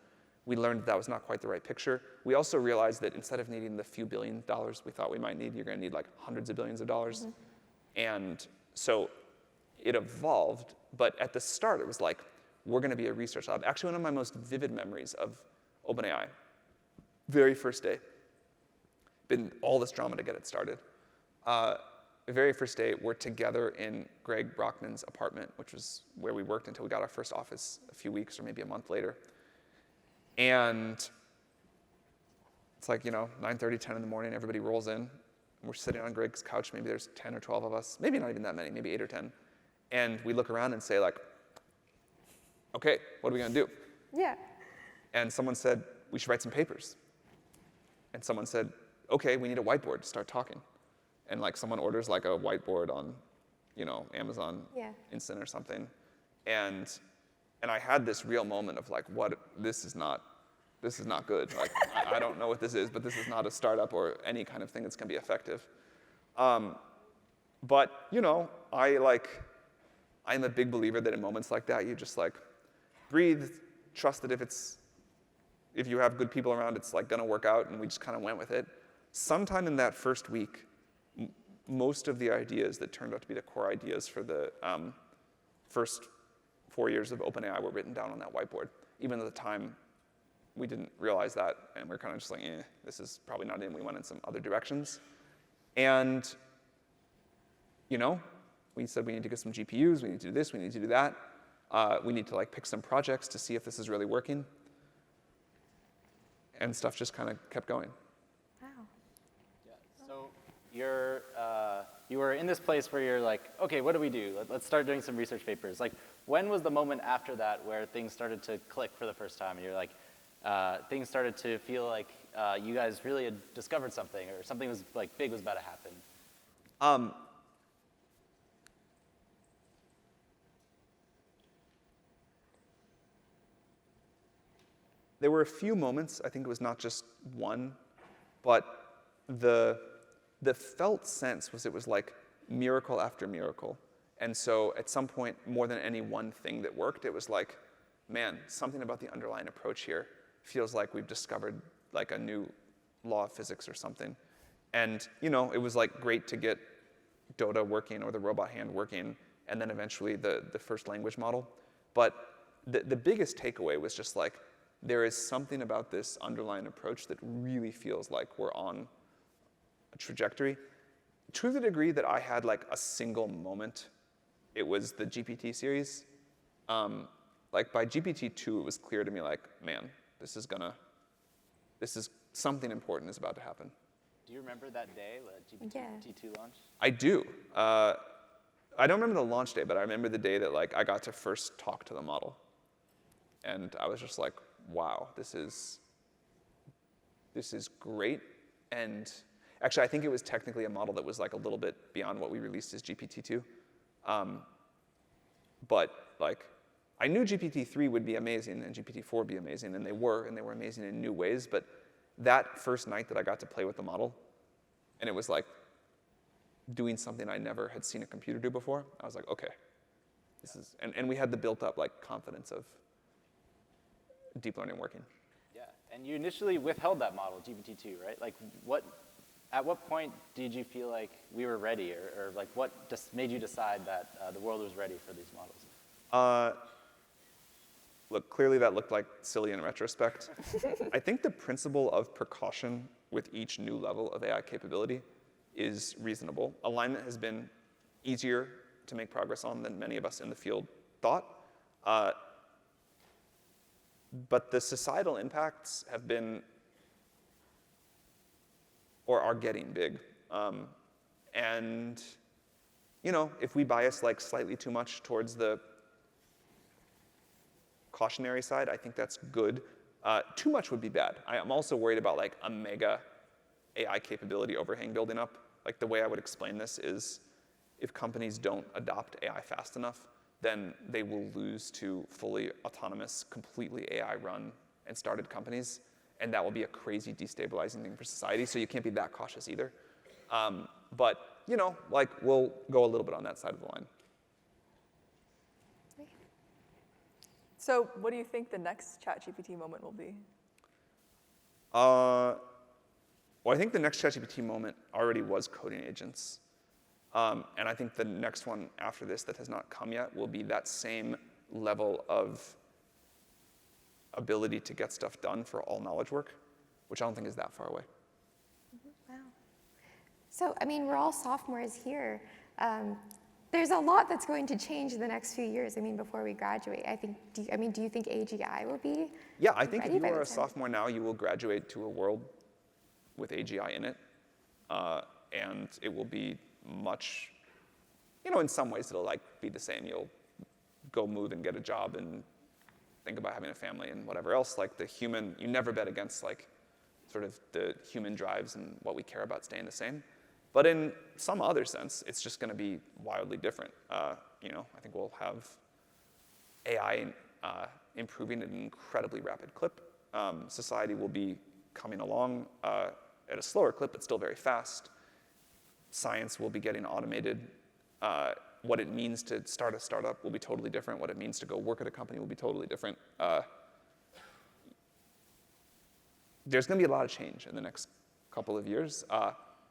we learned that was not quite the right picture. We also realized that instead of needing the few $1 billion we thought we might need, you're going to need like hundreds of billions of dollars. Mm-hmm. And so it evolved, but at the start it was like, we're going to be a research lab. Actually, one of my most vivid memories of OpenAI, very first day, been all this drama to get it started. The very first day, we're together in Greg Brockman's apartment, which was where we worked until we got our first office a few weeks or maybe a month later. And it's like, 9:30, 10 in the morning, everybody rolls in. And we're sitting on Greg's couch, maybe there's 10 or 12 of us, maybe not even that many, maybe 8 or 10. And we look around and say like, okay, what are we gonna do? Yeah. And someone said, we should write some papers. And someone said, okay, we need a whiteboard to start talking. And like someone orders like a whiteboard on, Amazon Instant or something. And I had this real moment of like, this is not good. Like, I don't know what this is, but this is not a startup or any kind of thing that's gonna be effective. But, I'm a big believer that in moments like that, you just like breathe, trust that if you have good people around, it's like gonna work out, and we just kind of went with it. Sometime in that first week, most of the ideas that turned out to be the core ideas for the first 4 years of OpenAI were written down on that whiteboard. Even at the time, we didn't realize that, and we're kind of just like, this is probably not it. We went in some other directions. And, we said we need to get some GPUs, we need to do this, we need to do that. We need to like pick some projects to see if this is really working. And stuff just kind of kept going. Wow. Yeah. So you were in this place where you're like, okay, what do we do? Let's start doing some research papers. Like, when was the moment after that where things started to click for the first time, and you're like, things started to feel like you guys really had discovered something, or something was like big was about to happen? There were a few moments, I think it was not just one, but the felt sense was it was like miracle after miracle. And so at some point, more than any one thing that worked, it was like, man, something about the underlying approach here feels like we've discovered like a new law of physics or something. And it was like great to get Dota working or the robot hand working, and then eventually the first language model. But the biggest takeaway was just like, there is something about this underlying approach that really feels like we're on a trajectory. To the degree that I had like a single moment, it was the GPT series. Like by GPT-2, it was clear to me like, man, this is something important is about to happen. Do you remember that day, when GPT-2 launched? I do. I don't remember the launch day, but I remember the day that like I got to first talk to the model. And I was just like, wow, this is great. And actually, I think it was technically a model that was like a little bit beyond what we released as GPT-2. But like, I knew GPT-3 would be amazing and GPT-4 would be amazing, and they were amazing in new ways. But that first night that I got to play with the model, and it was like doing something I never had seen a computer do before, I was like, okay, this is, and we had the built up like confidence of deep learning working. Yeah, and you initially withheld that model, GPT-2, right? Like, at what point did you feel like we were ready, or like what just made you decide that the world was ready for these models? Look, clearly that looked like silly in retrospect. I think the principle of precaution with each new level of AI capability is reasonable. Alignment has been easier to make progress on than many of us in the field thought. But the societal impacts have been, or are getting big. And, if we bias like slightly too much towards the cautionary side, I think that's good. Too much would be bad. I'm also worried about like a mega AI capability overhang building up. Like the way I would explain this is if companies don't adopt AI fast enough, then they will lose to fully autonomous, completely AI-run and started companies, and that will be a crazy destabilizing thing for society, so you can't be that cautious either. But, like, we'll go a little bit on that side of the line. So what do you think the next ChatGPT moment will be? Well, I think the next ChatGPT moment already was coding agents. And I think the next one after this that has not come yet will be that same level of ability to get stuff done for all knowledge work, which I don't think is that far away. Wow. So, we're all sophomores here. There's a lot that's going to change in the next few years, before we graduate. Do you think AGI will be Yeah, I think ready if you by are the a time? sophomore now, you will graduate to a world with AGI in it. And it will be much, in some ways it'll like be the same. You'll go move and get a job and think about having a family and whatever else. Like the human, you never bet against like sort of the human drives and what we care about staying the same. But in some other sense, it's just going to be wildly different. I think we'll have AI improving at an incredibly rapid clip. Society will be coming along at a slower clip, but still very fast. Science will be getting automated. What it means to start a startup will be totally different. What it means to go work at a company will be totally different. There's going to be a lot of change in the next couple of years.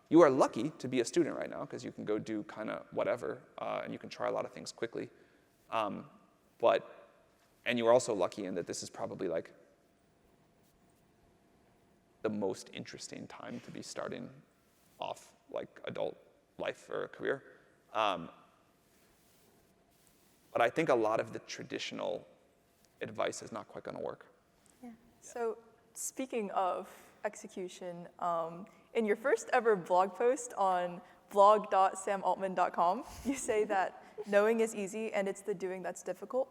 You are lucky to be a student right now because you can go do kind of whatever, and you can try a lot of things quickly. And you are also lucky in that this is probably like the most interesting time to be starting off like adult life or a career. But I think a lot of the traditional advice is not quite going to work. Yeah. So speaking of execution, in your first ever blog post on blog.samaltman.com, you say that knowing is easy and it's the doing that's difficult.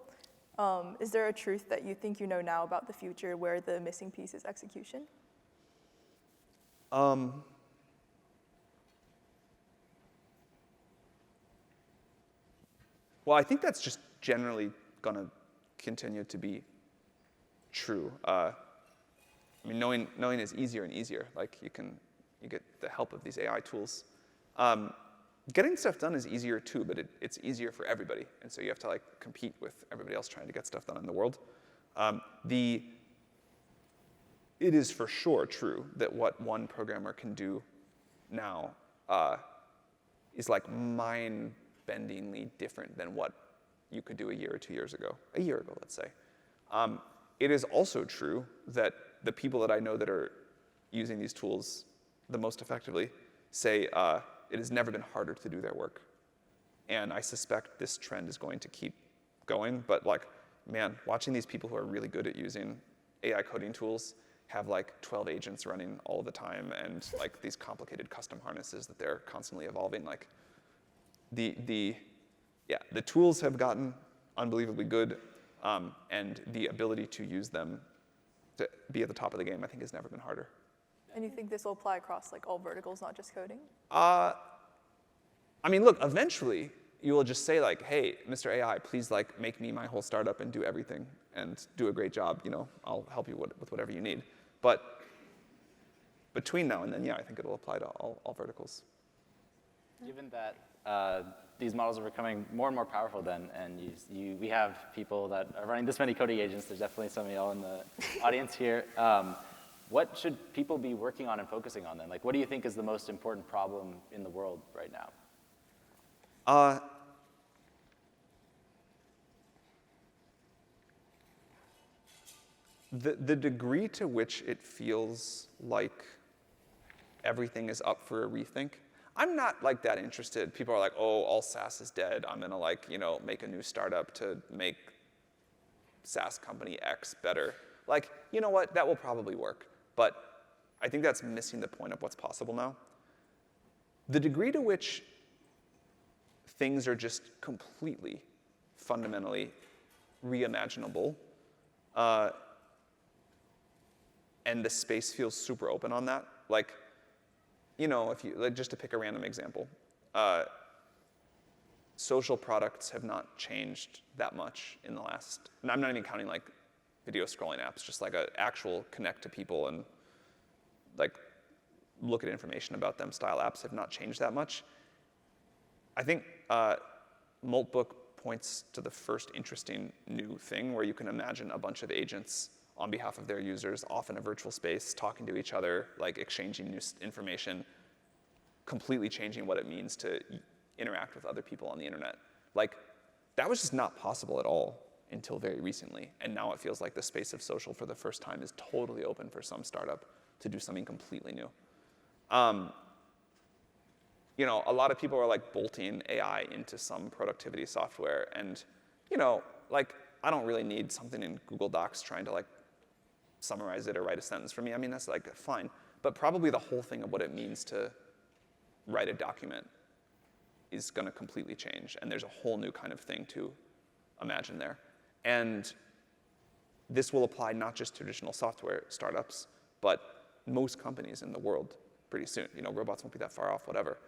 Is there a truth that you think you know now about the future where the missing piece is execution? Well, I think that's just generally going to continue to be true. Knowing is easier and easier. Like you get the help of these AI tools. Getting stuff done is easier too, but it's easier for everybody, and so you have to like compete with everybody else trying to get stuff done in the world. It is for sure true that what one programmer can do now is like mind-bendingly different than what you could do a year or 2 years ago. A year ago, let's say. It is also true that the people that I know that are using these tools the most effectively say it has never been harder to do their work. And I suspect this trend is going to keep going, but like, man, watching these people who are really good at using AI coding tools have like 12 agents running all the time and like these complicated custom harnesses that they're constantly evolving. Like the tools have gotten unbelievably good, and the ability to use them to be at the top of the game, I think, has never been harder. And you think this will apply across like all verticals, not just coding? Look, eventually you will just say like, hey, Mr. AI, please like make me my whole startup and do everything and do a great job. I'll help you with whatever you need. But between now and then, I think it'll apply to all verticals. Given that these models are becoming more and more powerful then, and we have people that are running this many coding agents, there's definitely some of y'all in the audience here. What should people be working on and focusing on then? Like, what do you think is the most important problem in the world right now? The degree to which it feels like everything is up for a rethink, I'm not like that interested. People are like, oh, all SaaS is dead. I'm gonna make a new startup to make SaaS company X better. Like, you know what, that will probably work. But I think that's missing the point of what's possible now. The degree to which things are just completely, fundamentally reimaginable, and the space feels super open on that. Like, if you, just to pick a random example, social products have not changed that much in the last, and I'm not even counting like video scrolling apps, just like an actual connect to people and like look at information about them style apps have not changed that much. I think Maltbook points to the first interesting new thing where you can imagine a bunch of agents on behalf of their users, off in a virtual space, talking to each other, like exchanging new information, completely changing what it means to interact with other people on the internet. Like, that was just not possible at all until very recently. And now it feels like the space of social for the first time is totally open for some startup to do something completely new. A lot of people are like bolting AI into some productivity software, and I don't really need something in Google Docs trying to like summarize it or write a sentence for me. I mean, that's like fine, but probably the whole thing of what it means to write a document is going to completely change, and there's a whole new kind of thing to imagine there. And this will apply not just to traditional software startups, but most companies in the world pretty soon. Robots won't be that far off, whatever.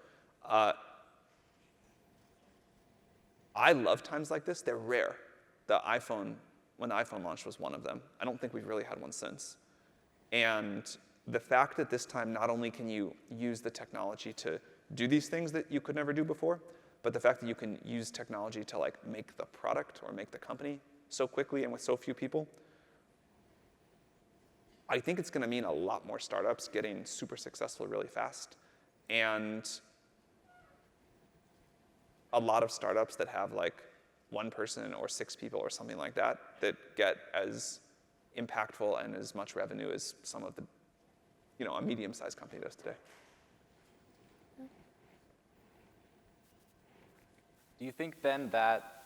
I love times like this. They're rare. When the iPhone launched, was one of them. I don't think we've really had one since. And the fact that this time not only can you use the technology to do these things that you could never do before, but the fact that you can use technology to like make the product or make the company so quickly and with so few people, I think it's going to mean a lot more startups getting super successful really fast, and a lot of startups that have like 1 person or 6 people or something like that get as impactful and as much revenue as some of the, a medium-sized company does today. Do you think then that,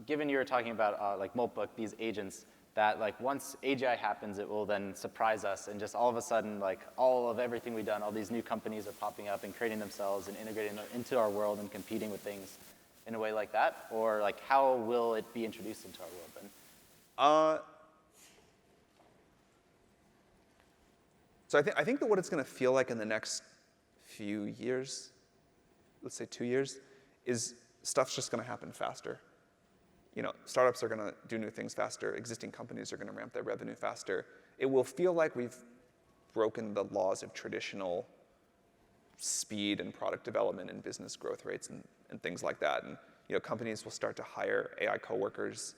given you were talking about like Moltbook, these agents, that like once AGI happens, it will then surprise us, and just all of a sudden, like all of everything we've done, all these new companies are popping up and creating themselves and integrating into our world and competing with things in a way like that? Or like how will it be introduced into our world then? So I think that what it's going to feel like in the next few years, let's say 2 years, is stuff's just going to happen faster. Startups are going to do new things faster. Existing companies are going to ramp their revenue faster. It will feel like we've broken the laws of traditional speed and product development and business growth rates and things like that. And companies will start to hire AI coworkers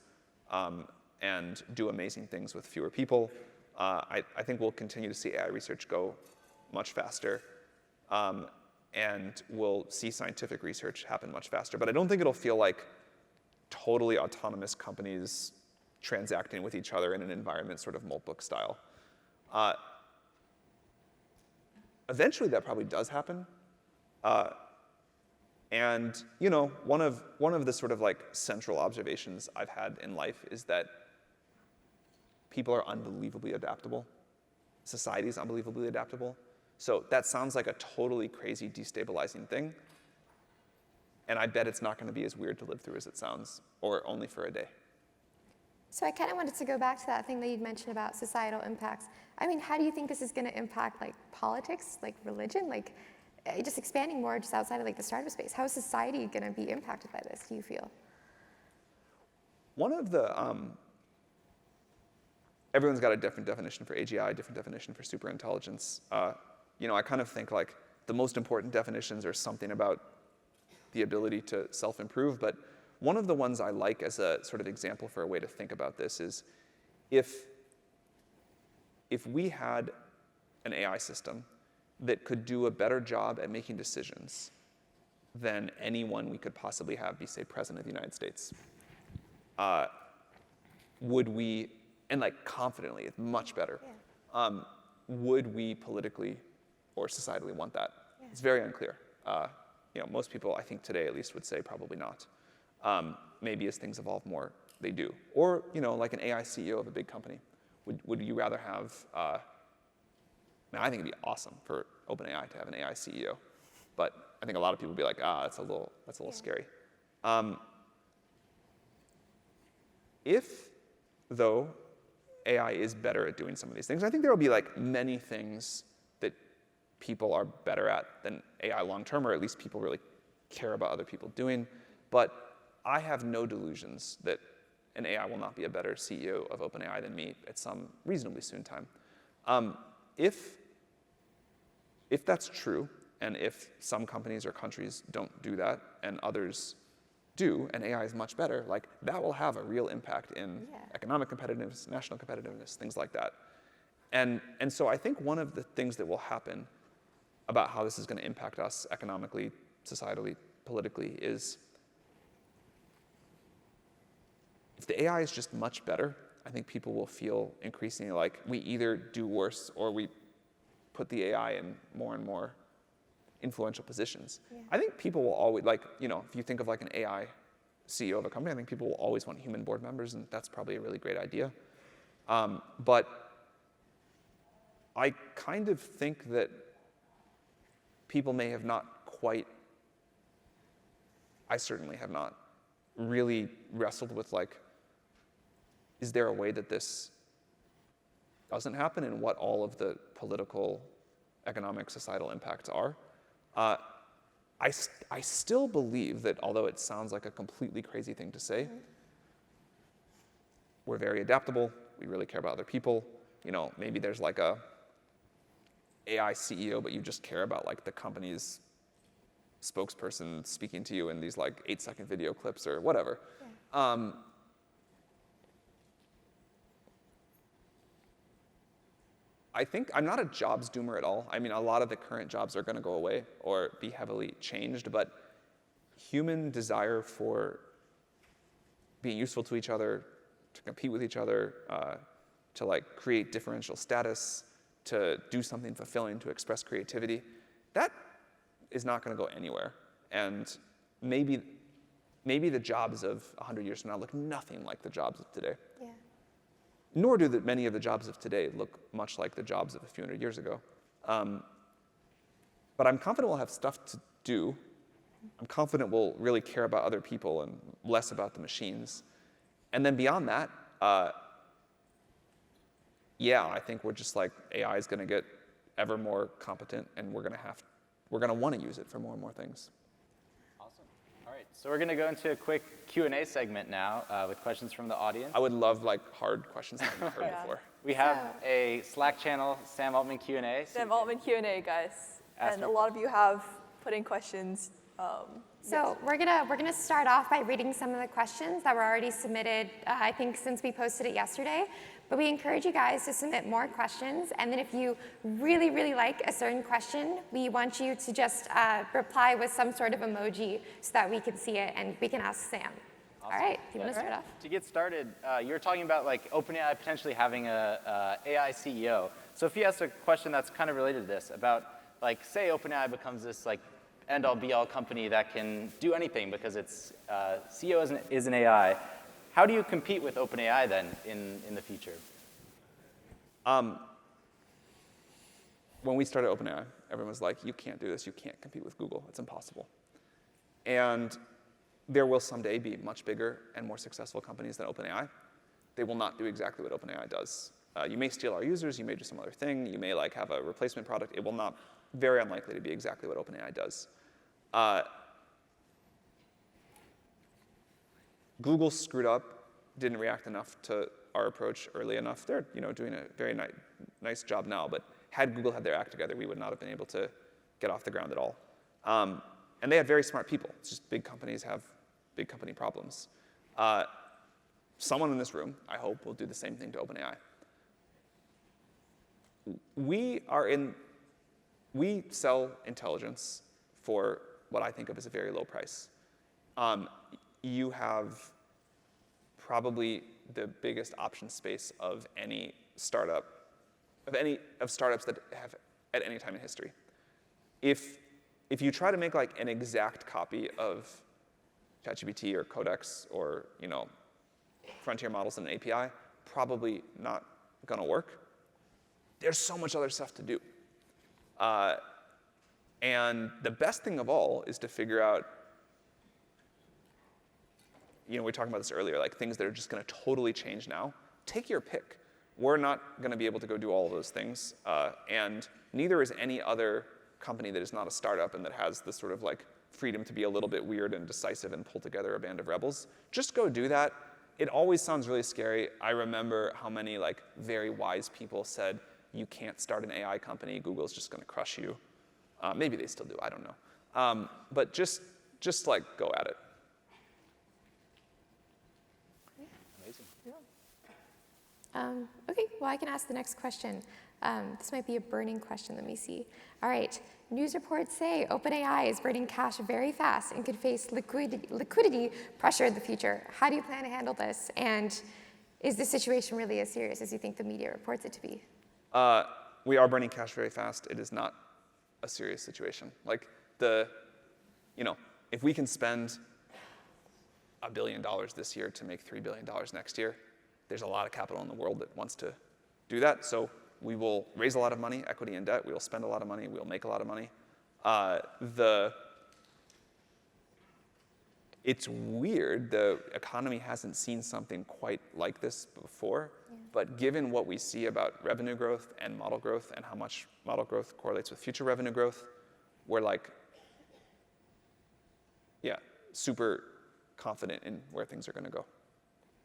and do amazing things with fewer people. I think we'll continue to see AI research go much faster. And we'll see scientific research happen much faster. But I don't think it'll feel like totally autonomous companies transacting with each other in an environment sort of Moltbook style. Eventually, that probably does happen. And one of the sort of like central observations I've had in life is that people are unbelievably adaptable. Society is unbelievably adaptable. So that sounds like a totally crazy, destabilizing thing. And I bet it's not going to be as weird to live through as it sounds, or only for a day. So I kind of wanted to go back to that thing that you'd mentioned about societal impacts. I mean, how do you think this is going to impact like politics, like religion, like just expanding more just outside of like the startup space? How is society going to be impacted by this, do you feel? One of the, everyone's got a different definition for AGI, different definition for superintelligence. I kind of think like the most important definitions are something about the ability to self-improve, but one of the ones I like as a sort of example for a way to think about this is if we had an AI system that could do a better job at making decisions than anyone we could possibly have be, say, President of the United States, would we, and like confidently, it's much better, would we politically or societally want that? Yeah. It's very unclear. Most people, I think today at least, would say probably not. Maybe as things evolve more, they do. Or, like an AI CEO of a big company. Would you rather have, I think it'd be awesome for OpenAI to have an AI CEO. But I think a lot of people would be like, that's a little scary. If, though, AI is better at doing some of these things, I think there will be like many things that people are better at than AI long-term, or at least people really care about other people doing. But I have no delusions that an AI will not be a better CEO of OpenAI than me at some reasonably soon time. If that's true, and if some companies or countries don't do that, and others do, and AI is much better, like that will have a real impact in economic competitiveness, national competitiveness, things like that. And so I think one of the things that will happen about how this is going to impact us economically, societally, politically is if the AI is just much better, I think people will feel increasingly like we either do worse or we put the AI in more and more influential positions. Yeah. I think people will always, if you think of like an AI CEO of a company, I think people will always want human board members, and that's probably a really great idea. But I kind of think that people may have not quite, I certainly have not really wrestled with like, is there a way that this doesn't happen and what all of the political, economic, societal impacts are. I still believe that, although it sounds like a completely crazy thing to say, we're very adaptable. We really care about other people. You know, maybe there's like a AI CEO, but you just care about like the company's spokesperson speaking to you in these like 8-second video clips or whatever. Yeah. I think I'm not a jobs doomer at all. I mean, a lot of the current jobs are going to go away or be heavily changed, but human desire for being useful to each other, to compete with each other, to like create differential status, to do something fulfilling, to express creativity, that is not going to go anywhere. And maybe the jobs of 100 years from now look nothing like the jobs of today. Yeah. Nor do many of the jobs of today look much like the jobs of a few hundred years ago. But I'm confident we'll have stuff to do. I'm confident we'll really care about other people and less about the machines. And then beyond that, yeah, I think we're just like, AI is going to get ever more competent, and we're going to want to use it for more and more things. Awesome. All right, so we're going to go into a quick Q&A segment now with questions from the audience. I would love like hard questions I've not heard before. We have a Slack channel, Sam Altman Q&A. Sam Altman Q&A, guys. And a lot of you have put in questions. So we're gonna start off by reading some of the questions that were already submitted, I think since we posted it yesterday. But we encourage you guys to submit more questions. And then if you really, really like a certain question, we want you to just reply with some sort of emoji so that we can see it and we can ask Sam. Awesome. All right, do you want to start off? To get started, you were talking about like OpenAI potentially having a AI CEO. So if you ask a question that's kind of related to this, about like, say OpenAI becomes this like end-all be-all company that can do anything because its CEO is an AI. How do you compete with OpenAI then in the future? When we started OpenAI, everyone was like, you can't do this. You can't compete with Google. It's impossible. And there will someday be much bigger and more successful companies than OpenAI. They will not do exactly what OpenAI does. You may steal our users. You may do some other thing. You may like have a replacement product. It will not, very unlikely to be exactly what OpenAI does. Google screwed up, didn't react enough to our approach early enough. They're doing a very nice job now, but had Google had their act together, we would not have been able to get off the ground at all. And they had very smart people. It's just big companies have big company problems. Someone in this room, I hope, will do the same thing to OpenAI. We sell intelligence for what I think of as a very low price. You have probably the biggest option space of any startup, of startups that have at any time in history. If you try to make like an exact copy of ChatGPT or Codex or frontier models in an API, probably not gonna work. There's so much other stuff to do. And the best thing of all is to figure out, we were talking about this earlier, like things that are just going to totally change now. Take your pick. We're not going to be able to go do all of those things, and neither is any other company that is not a startup and that has this sort of like freedom to be a little bit weird and decisive and pull together a band of rebels. Just go do that. It always sounds really scary. I remember how many like very wise people said, you can't start an AI company. Google's just going to crush you. Maybe they still do. I don't know. But just like go at it. Amazing. Yeah. OK, well, I can ask the next question. This might be a burning question. Let me see. All right. News reports say OpenAI is burning cash very fast and could face liquidity pressure in the future. How do you plan to handle this? And is this situation really as serious as you think the media reports it to be? We are burning cash very fast. It is not a serious situation. Like if we can spend $1 billion this year to make $3 billion next year, there's a lot of capital in the world that wants to do that. So we will raise a lot of money, equity and debt. We will spend a lot of money. We'll make a lot of money. It's weird. The economy hasn't seen something quite like this before. But given what we see about revenue growth and model growth and how much model growth correlates with future revenue growth, we're like, yeah, super confident in where things are going to go.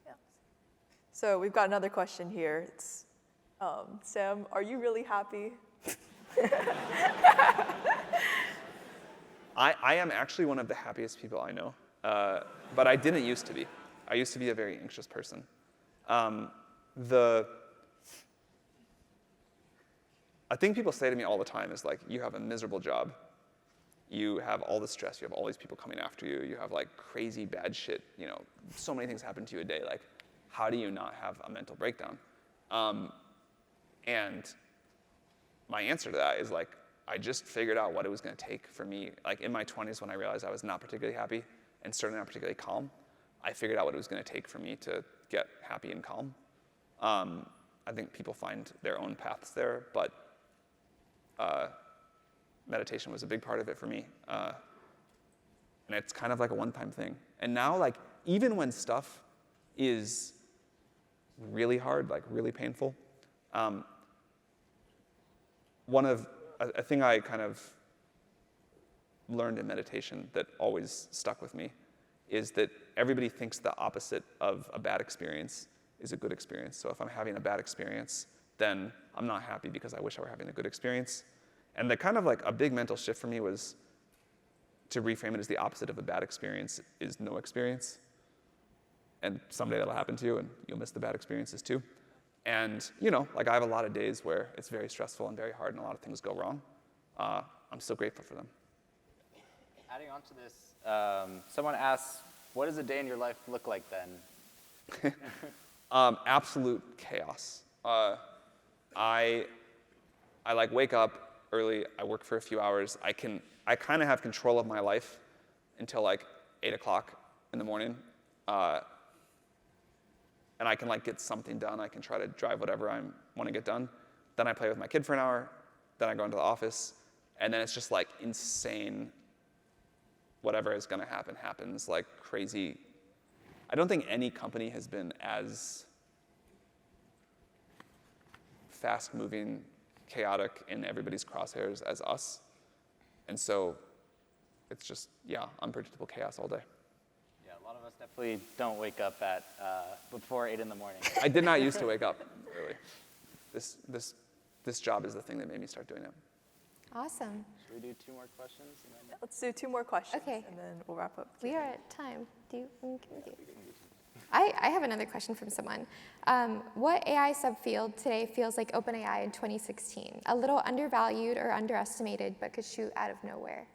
Yeah. So we've got another question here. It's, Sam, are you really happy? I am actually one of the happiest people I know, but I didn't used to be. I used to be a very anxious person. A thing people say to me all the time is like, you have a miserable job. You have all the stress. You have all these people coming after you. You have like crazy bad shit. You know, so many things happen to you a day. Like, how do you not have a mental breakdown? And my answer to that is like, I just figured out what it was going to take for me. Like in my 20s, when I realized I was not particularly happy and certainly not particularly calm, I figured out what it was going to take for me to get happy and calm. I think people find their own paths there, but meditation was a big part of it for me. And it's kind of like a one-time thing. And now, like, even when stuff is really hard, like really painful, a thing I kind of learned in meditation that always stuck with me is that everybody thinks the opposite of a bad experience is a good experience. So if I'm having a bad experience, then I'm not happy because I wish I were having a good experience. And the kind of like a big mental shift for me was to reframe it as the opposite of a bad experience is no experience. And someday that'll happen to you and you'll miss the bad experiences too. And, you know, like I have a lot of days where it's very stressful and very hard and a lot of things go wrong. I'm so grateful for them. Adding on to this, someone asks, what does a day in your life look like then? Absolute chaos. I like wake up early, I work for a few hours. I kind of have control of my life until like 8 o'clock in the morning. And I can like get something done. I can try to drive whatever I want to get done. Then I play with my kid for an hour. Then I go into the office. And then it's just like insane. Whatever is going to happen happens, like crazy. I don't think any company has been as fast-moving, chaotic in everybody's crosshairs as us. And so it's just, yeah, unpredictable chaos all day. Yeah, a lot of us definitely don't wake up at before 8 in the morning. I did not used to wake up early. This job is the thing that made me start doing it. Awesome. Should we do 2 more questions? And then... Yeah, let's do 2 more questions, Okay. and then we'll wrap up. We are at time. I have another question from someone. What AI subfield today feels like OpenAI in 2016? A little undervalued or underestimated, but could shoot out of nowhere?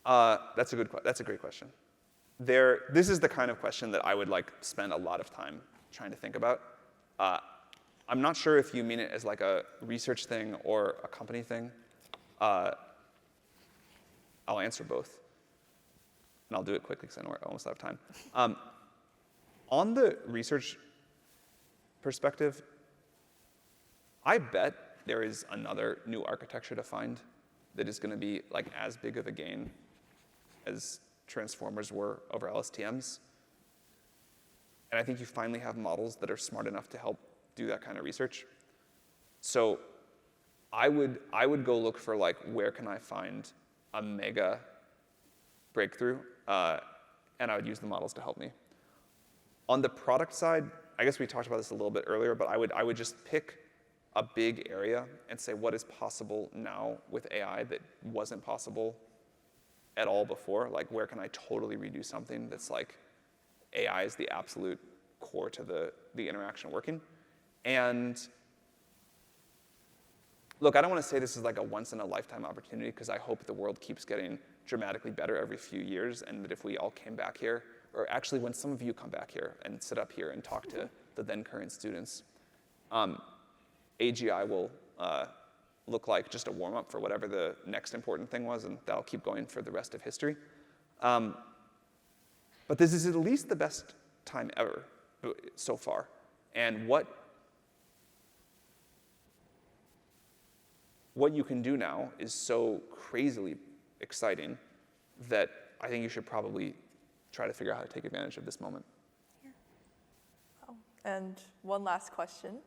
That's a great question. This is the kind of question that I would like spend a lot of time trying to think about. I'm not sure if you mean it as like a research thing or a company thing. I'll answer both. And I'll do it quickly because I know we're almost out of time. On the research perspective, I bet there is another new architecture to find that is going to be like as big of a gain as transformers were over LSTMs. And I think you finally have models that are smart enough to help do that kind of research. So I would go look for like, where can I find a mega breakthrough? And I would use the models to help me. On the product side, I guess we talked about this a little bit earlier, but I would just pick a big area and say, what is possible now with AI that wasn't possible at all before? Like, where can I totally redo something that's like, AI is the absolute core to the interaction working? And look, I don't want to say this is like a once-in-a-lifetime opportunity, because I hope the world keeps getting dramatically better every few years, and that if we all came back here, or actually when some of you come back here and sit up here and talk to the then current students, AGI will look like just a warm-up for whatever the next important thing was, and that'll keep going for the rest of history. But this is at least the best time ever so far. And what you can do now is so crazily exciting that I think you should probably try to figure out how to take advantage of this moment. Yeah. Oh, And one last question.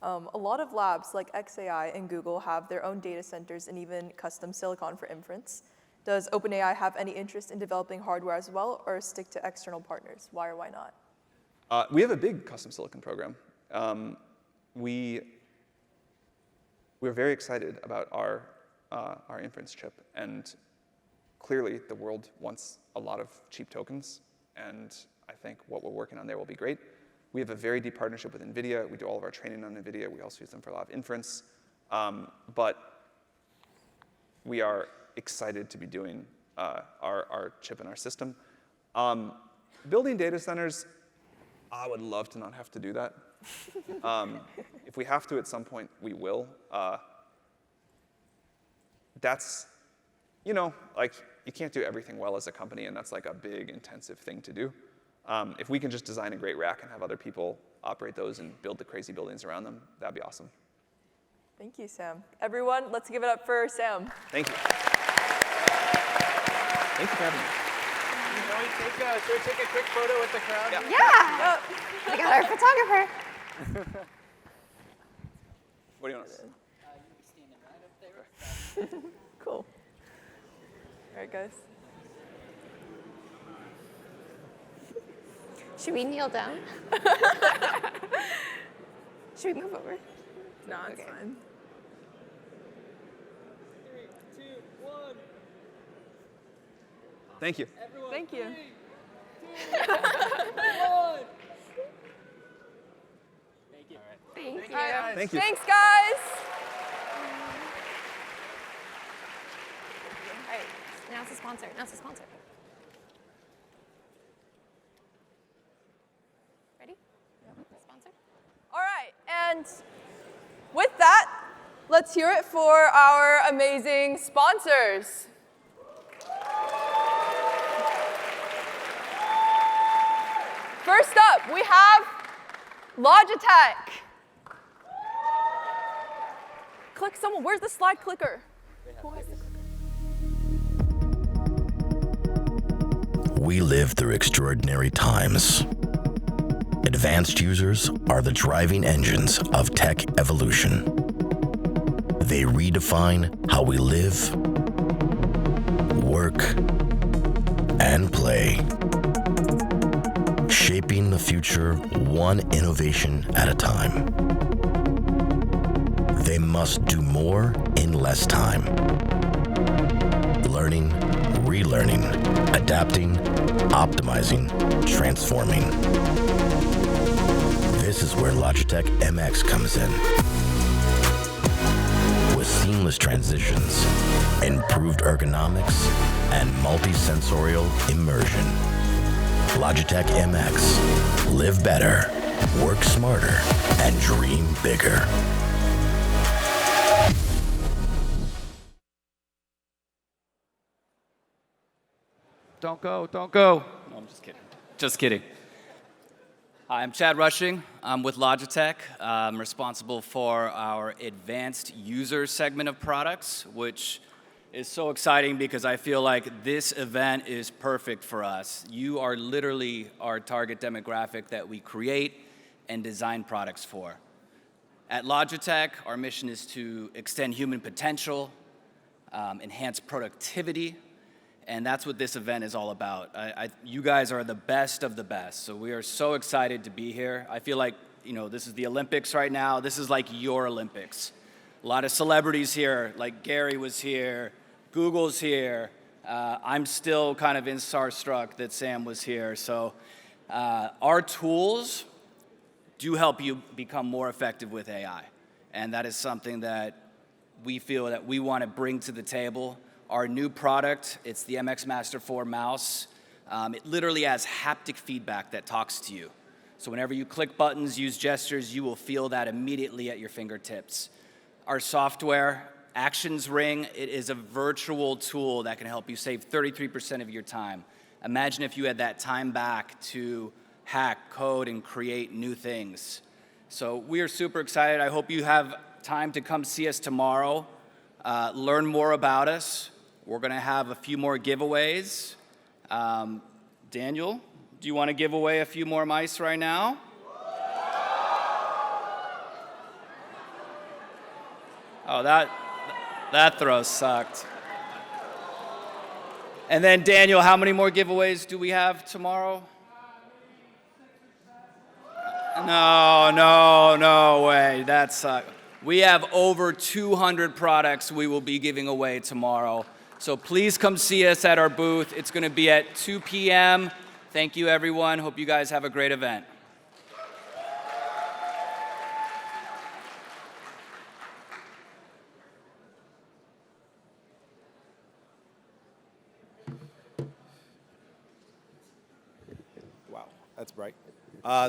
A lot of labs like XAI and Google have their own data centers and even custom silicon for inference. Does OpenAI have any interest in developing hardware as well, or stick to external partners? Why or why not? We have a big custom silicon program. We're very excited about our inference chip, and clearly the world wants a lot of cheap tokens, and I think what we're working on there will be great. We have a very deep partnership with Nvidia. We do all of our training on Nvidia. We also use them for a lot of inference. But we are excited to be doing our chip and our system. Building data centers, I would love to not have to do that. If we have to at some point, we will. That's, like, you can't do everything well as a company, and that's like a big, intensive thing to do. If we can just design a great rack and have other people operate those and build the crazy buildings around them, that'd be awesome. Thank you, Sam. Everyone, let's give it up for Sam. Thank you. Thank you for having me. Should we take a quick photo with the crowd? Yeah. We got our photographer. What do you want to say? Cool. All right, guys. Should we kneel down? Should we move over? No, it's fine. 3, 2, 1. Thank you. Everyone, Thank you. 3, 2, 1. Thank you. Thank you. Thank you. Thanks, guys. All right, now it's a sponsor. Ready? Sponsor. All right, and with that, let's hear it for our amazing sponsors. First up, we have Logitech. Click someone. Where's the slide clicker? Who has the clicker? We live through extraordinary times. Advanced users are the driving engines of tech evolution. They redefine how we live, work, and play, shaping the future one innovation at a time. They must do more in less time. Learning, relearning, adapting, optimizing, transforming. This is where Logitech MX comes in. With seamless transitions, improved ergonomics, and multi-sensorial immersion. Logitech MX. Live better, work smarter, and dream bigger. Don't go. No, I'm just kidding. Just kidding. Hi, I'm Chad Rushing. I'm with Logitech. I'm responsible for our advanced user segment of products, which is so exciting because I feel like this event is perfect for us. You are literally our target demographic that we create and design products for. At Logitech, our mission is to extend human potential, enhance productivity, and that's what this event is all about. You guys are the best of the best, so we are so excited to be here. I feel like, this is the Olympics right now. This is like your Olympics. A lot of celebrities here, like Garry was here, Google's here. I'm still kind of starstruck that Sam was here. So our tools do help you become more effective with AI. And that is something that we feel that we want to bring to the table. Our new product, it's the MX Master 4 mouse. It literally has haptic feedback that talks to you. So whenever you click buttons, use gestures, you will feel that immediately at your fingertips. Our software, Actions Ring, it is a virtual tool that can help you save 33% of your time. Imagine if you had that time back to hack, code, and create new things. So we are super excited. I hope you have time to come see us tomorrow, learn more about us. We're going to have a few more giveaways. Daniel, do you want to give away a few more mice right now? Oh, that throw sucked. And then Daniel, how many more giveaways do we have tomorrow? No way. That sucked. We have over 200 products we will be giving away tomorrow. So please come see us at our booth. It's going to be at 2 p.m. Thank you, everyone. Hope you guys have a great event. Wow, that's bright.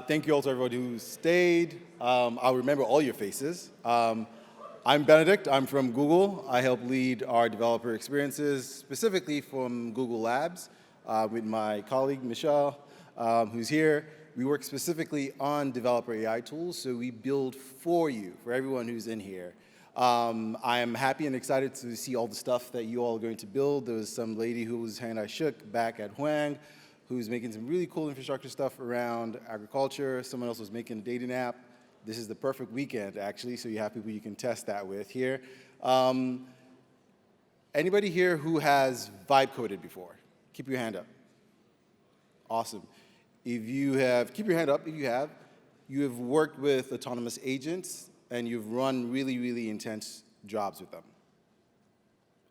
Thank you all to everybody who stayed. I'll remember all your faces. I'm Benedict. I'm from Google. I help lead our developer experiences, specifically from Google Labs, with my colleague, Michelle, who's here. We work specifically on developer AI tools, so we build for you, for everyone who's in here. I am happy and excited to see all the stuff that you all are going to build. There was some lady whose hand I shook back at Huang, who's making some really cool infrastructure stuff around agriculture. Someone else was making a dating app. This is the perfect weekend, actually, so you have people you can test that with here. Anybody here who has vibe coded before? Keep your hand up. Awesome. If you have, keep your hand up if you have. You have worked with autonomous agents, and you've run really, really intense jobs with them.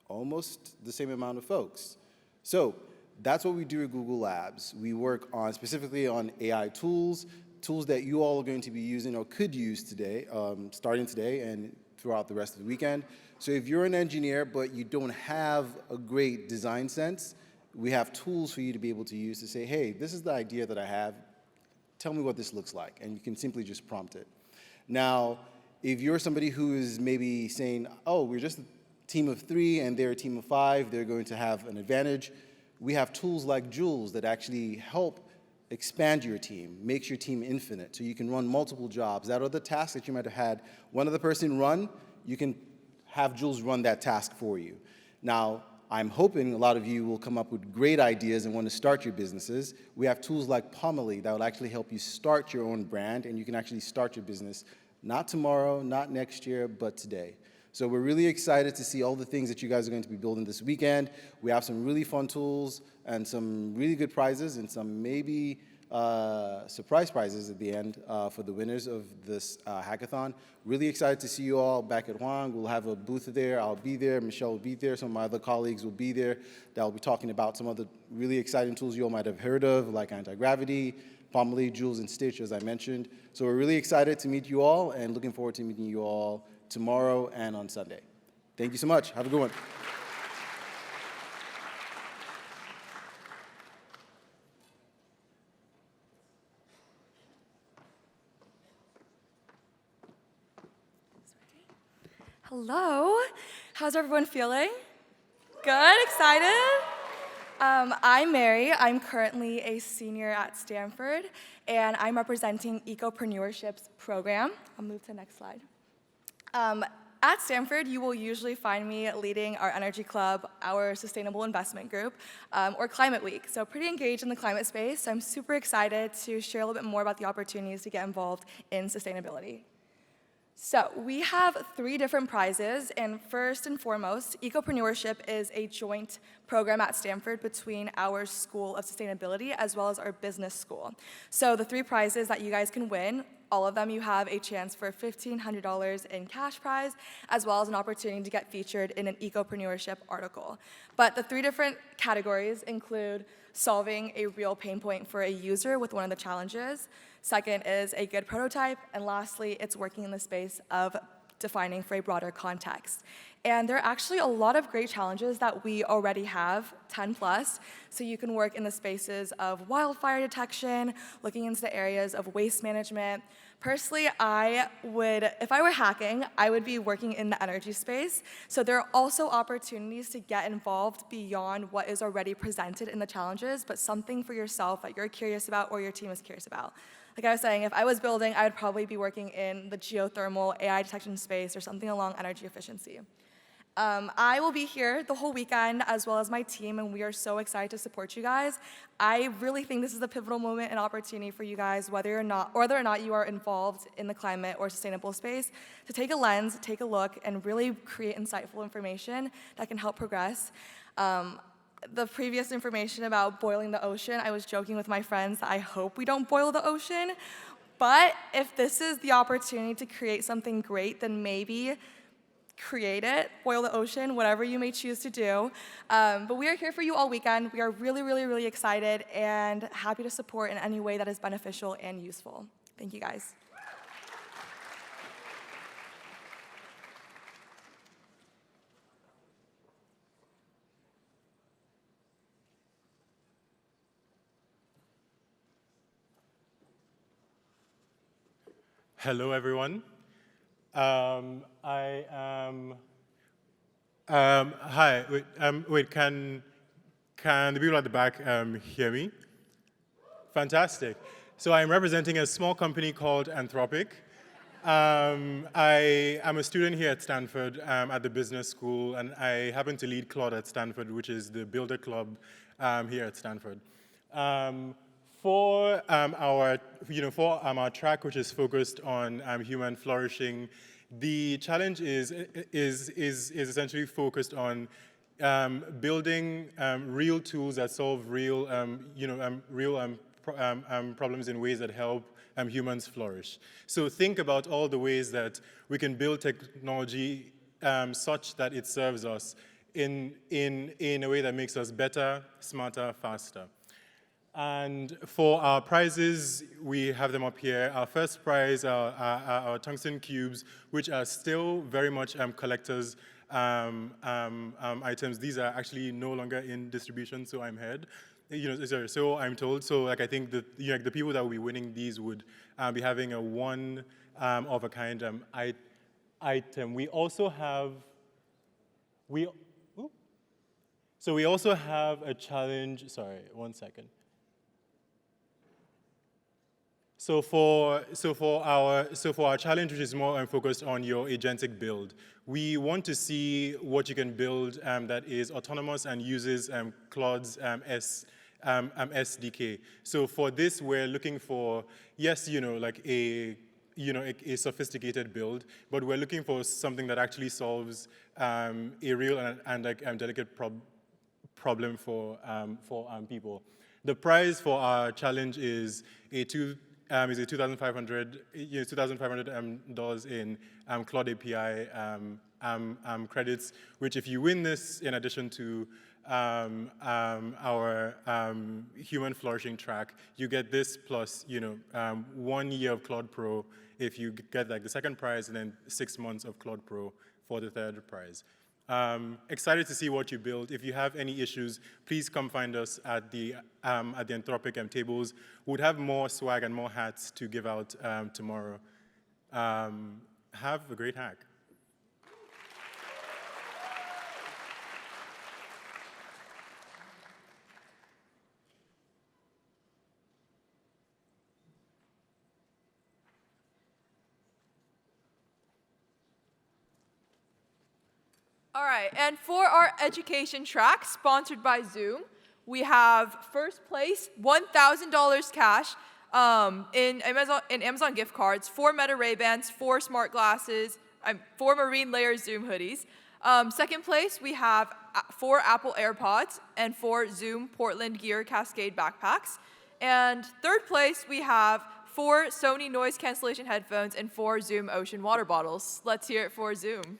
Almost the same amount of folks. So that's what we do at Google Labs. We work on specifically on AI tools that you all are going to be using or could use today, starting today and throughout the rest of the weekend. So if you're an engineer but you don't have a great design sense, we have tools for you to be able to use to say, hey, this is the idea that I have. Tell me what this looks like. And you can simply just prompt it. Now, if you're somebody who is maybe saying, oh, we're just a team of 3 and they're a team of 5, they're going to have an advantage, we have tools like Jules that actually help expand your team, makes your team infinite, so you can run multiple jobs. That other task that you might have had one other person run, you can have Jules run that task for you. Now, I'm hoping a lot of you will come up with great ideas and want to start your businesses. We have tools like Pomely that will actually help you start your own brand, and you can actually start your business not tomorrow, not next year, but today. So we're really excited to see all the things that you guys are going to be building this weekend. We have some really fun tools and some really good prizes and some maybe surprise prizes at the end for the winners of this hackathon. Really excited to see you all back at Huang. We'll have a booth there. I'll be there. Michelle will be there. Some of my other colleagues will be there. They'll be talking about some of the really exciting tools you all might have heard of, like anti-gravity, Pomely, Jules, and Stitch, as I mentioned. So we're really excited to meet you all and looking forward to meeting you all tomorrow and on Sunday. Thank you so much. Have a good one. Hello. How's everyone feeling? Good? Excited? I'm Mary. I'm currently a senior at Stanford, and I'm representing Ecopreneurship's program. I'll move to the next slide. At Stanford, you will usually find me leading our energy club, our sustainable investment group, or Climate Week. So pretty engaged in the climate space. So I'm super excited to share a little bit more about the opportunities to get involved in sustainability. So we have 3 different prizes, and first and foremost, Ecopreneurship is a joint program at Stanford between our School of Sustainability as well as our business school. So the 3 prizes that you guys can win, all of them you have a chance for $1,500 in cash prize, as well as an opportunity to get featured in an Ecopreneurship article. But the 3 different categories include solving a real pain point for a user with one of the challenges. Second is a good prototype, and lastly, it's working in the space of defining for a broader context. And there are actually a lot of great challenges that we already have, 10 plus, so you can work in the spaces of wildfire detection, looking into the areas of waste management. Personally, if I were hacking, I would be working in the energy space, so there are also opportunities to get involved beyond what is already presented in the challenges, but something for yourself that you're curious about or your team is curious about. Like I was saying, if I was building, I would probably be working in the geothermal AI detection space or something along energy efficiency. I will be here the whole weekend as well as my team, and we are so excited to support you guys. I really think this is a pivotal moment and opportunity for you guys, whether or not you are involved in the climate or sustainable space, to take a lens, take a look, and really create insightful information that can help progress. The previous information about boiling the ocean, I was joking with my friends that I hope we don't boil the ocean, but if this is the opportunity to create something great, then maybe create it, boil the ocean, whatever you may choose to do. But we are here for you all weekend. We are really, really, really excited and happy to support in any way that is beneficial and useful. Thank you, guys. Hello, everyone. I am. Hi. Wait. Can the people at the back hear me? Fantastic. So I'm representing a small company called Anthropic. I am a student here at Stanford at the business school, and I happen to lead Claude at Stanford, which is the builder club here at Stanford. For our track, which is focused on human flourishing, the challenge is essentially focused on building real tools that solve real problems in ways that help humans flourish. So think about all the ways that we can build technology such that it serves us in a way that makes us better, smarter, faster. And for our prizes, we have them up here. Our first prize are our tungsten cubes, which are still very much collectors' items. These are actually no longer in distribution, so I'm heard. So I'm told. So I think that the people that will be winning these would be having a one of a kind item. We also have we also have a challenge. Sorry, 1 second. So for our challenge, which is more focused on your agentic build, we want to see what you can build that is autonomous and uses Claude's SDK. So for this, we're looking for a sophisticated build, but we're looking for something that actually solves a real and delicate problem for people. The prize for our challenge is $2,500 in Claude API credits, which if you win this, in addition to our human flourishing track, you get this plus 1 year of Claude Pro if you get the second prize, and then 6 months of Claude Pro for the third prize. Excited to see what you build. If you have any issues, please come find us at the Anthropic tables. We'd have more swag and more hats to give out tomorrow. Have a great hack. All right, and for our education track, sponsored by Zoom, we have first place, $1,000 cash in Amazon gift cards, 4 Meta Ray-Bans, 4 smart glasses, 4 Marine Layer Zoom hoodies. Second place, we have 4 Apple AirPods and 4 Zoom Portland Gear Cascade backpacks. And third place, we have 4 Sony noise cancellation headphones and 4 Zoom Ocean water bottles. Let's hear it for Zoom.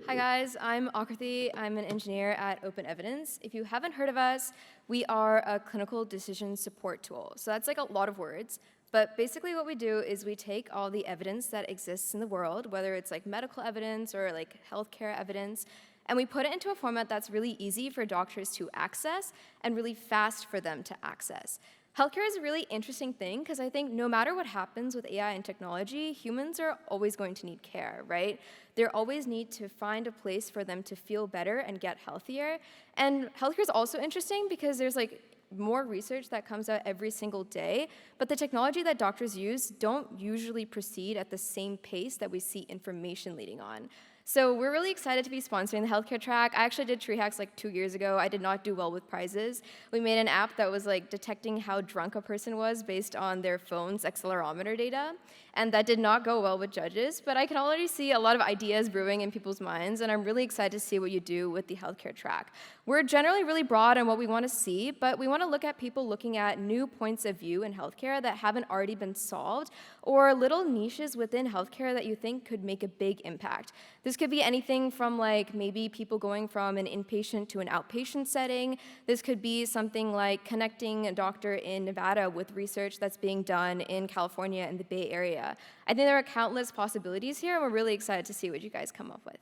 Hi guys, I'm Akriti. I'm an engineer at Open Evidence. If you haven't heard of us, we are a clinical decision support tool. So that's like a lot of words, but basically what we do is we take all the evidence that exists in the world, whether it's like medical evidence or like healthcare evidence, and we put it into a format that's really easy for doctors to access and really fast for them to access. Healthcare is a really interesting thing because I think no matter what happens with AI and technology, humans are always going to need care, right? They always need to find a place for them to feel better and get healthier. And healthcare is also interesting because there's like more research that comes out every single day, but the technology that doctors use don't usually proceed at the same pace that we see information leading on. So we're really excited to be sponsoring the healthcare track. I actually did TreeHacks like 2 years ago. I did not do well with prizes. We made an app that was like detecting how drunk a person was based on their phone's accelerometer data, and that did not go well with judges, but I can already see a lot of ideas brewing in people's minds, and I'm really excited to see what you do with the healthcare track. We're generally really broad on what we want to see, but we want to look at people looking at new points of view in healthcare that haven't already been solved, or little niches within healthcare that you think could make a big impact. This could be anything from like maybe people going from an inpatient to an outpatient setting. This could be something like connecting a doctor in Nevada with research that's being done in California and the Bay Area. I think there are countless possibilities here, and we're really excited to see what you guys come up with.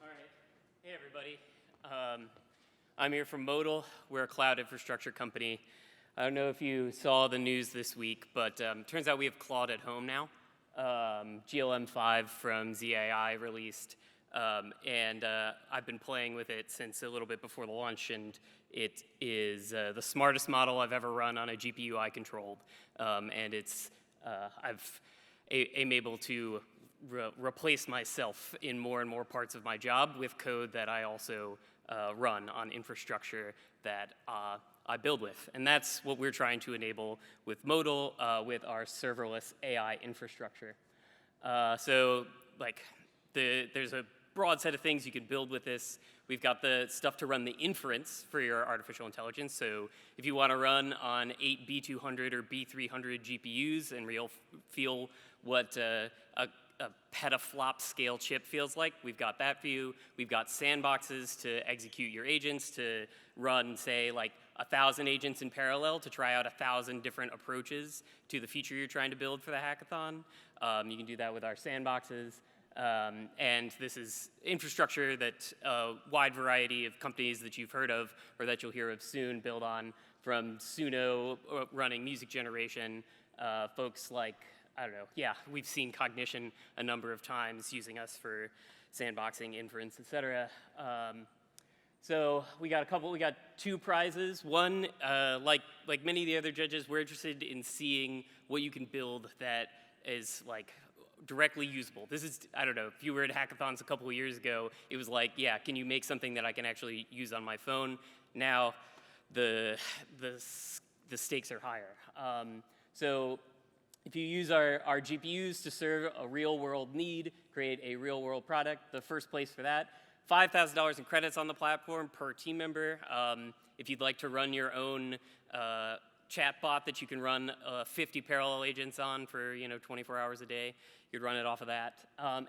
All right. Hey, everybody. I'm here from Modal. We're a cloud infrastructure company. I don't know if you saw the news this week, but turns out we have Claude at home now. GLM5 from ZAI released, and I've been playing with it since a little bit before the launch, and it is the smartest model I've ever run on a GPU I controlled, and it's I'm able to replace myself in more and more parts of my job with code that I also run on infrastructure that I build with. And that's what we're trying to enable with Modal, with our serverless AI infrastructure. So like there's a broad set of things you can build with this. We've got the stuff to run the inference for your artificial intelligence. So if you want to run on 8 B200 or B300 GPUs and feel what a petaflop scale chip feels like, we've got that for you. We've got sandboxes to execute your agents, to run, say, like 1,000 agents in parallel to try out 1,000 different approaches to the feature you're trying to build for the hackathon. You can do that with our sandboxes. And this is infrastructure that a wide variety of companies that you've heard of or that you'll hear of soon build on, from Suno running music generation, folks like, I don't know, yeah, we've seen Cognition a number of times using us for sandboxing, inference, et cetera. So we got 2 prizes. One, like many of the other judges, we're interested in seeing what you can build that is like directly usable. This is, I don't know, if you were at hackathons a couple of years ago, it was like, yeah, can you make something that I can actually use on my phone? Now, the stakes are higher. So if you use our GPUs to serve a real-world need, create a real-world product, the first place for that, $5,000 in credits on the platform per team member. If you'd like to run your own chatbot that you can run 50 parallel agents on for 24 hours a day, you'd run it off of that.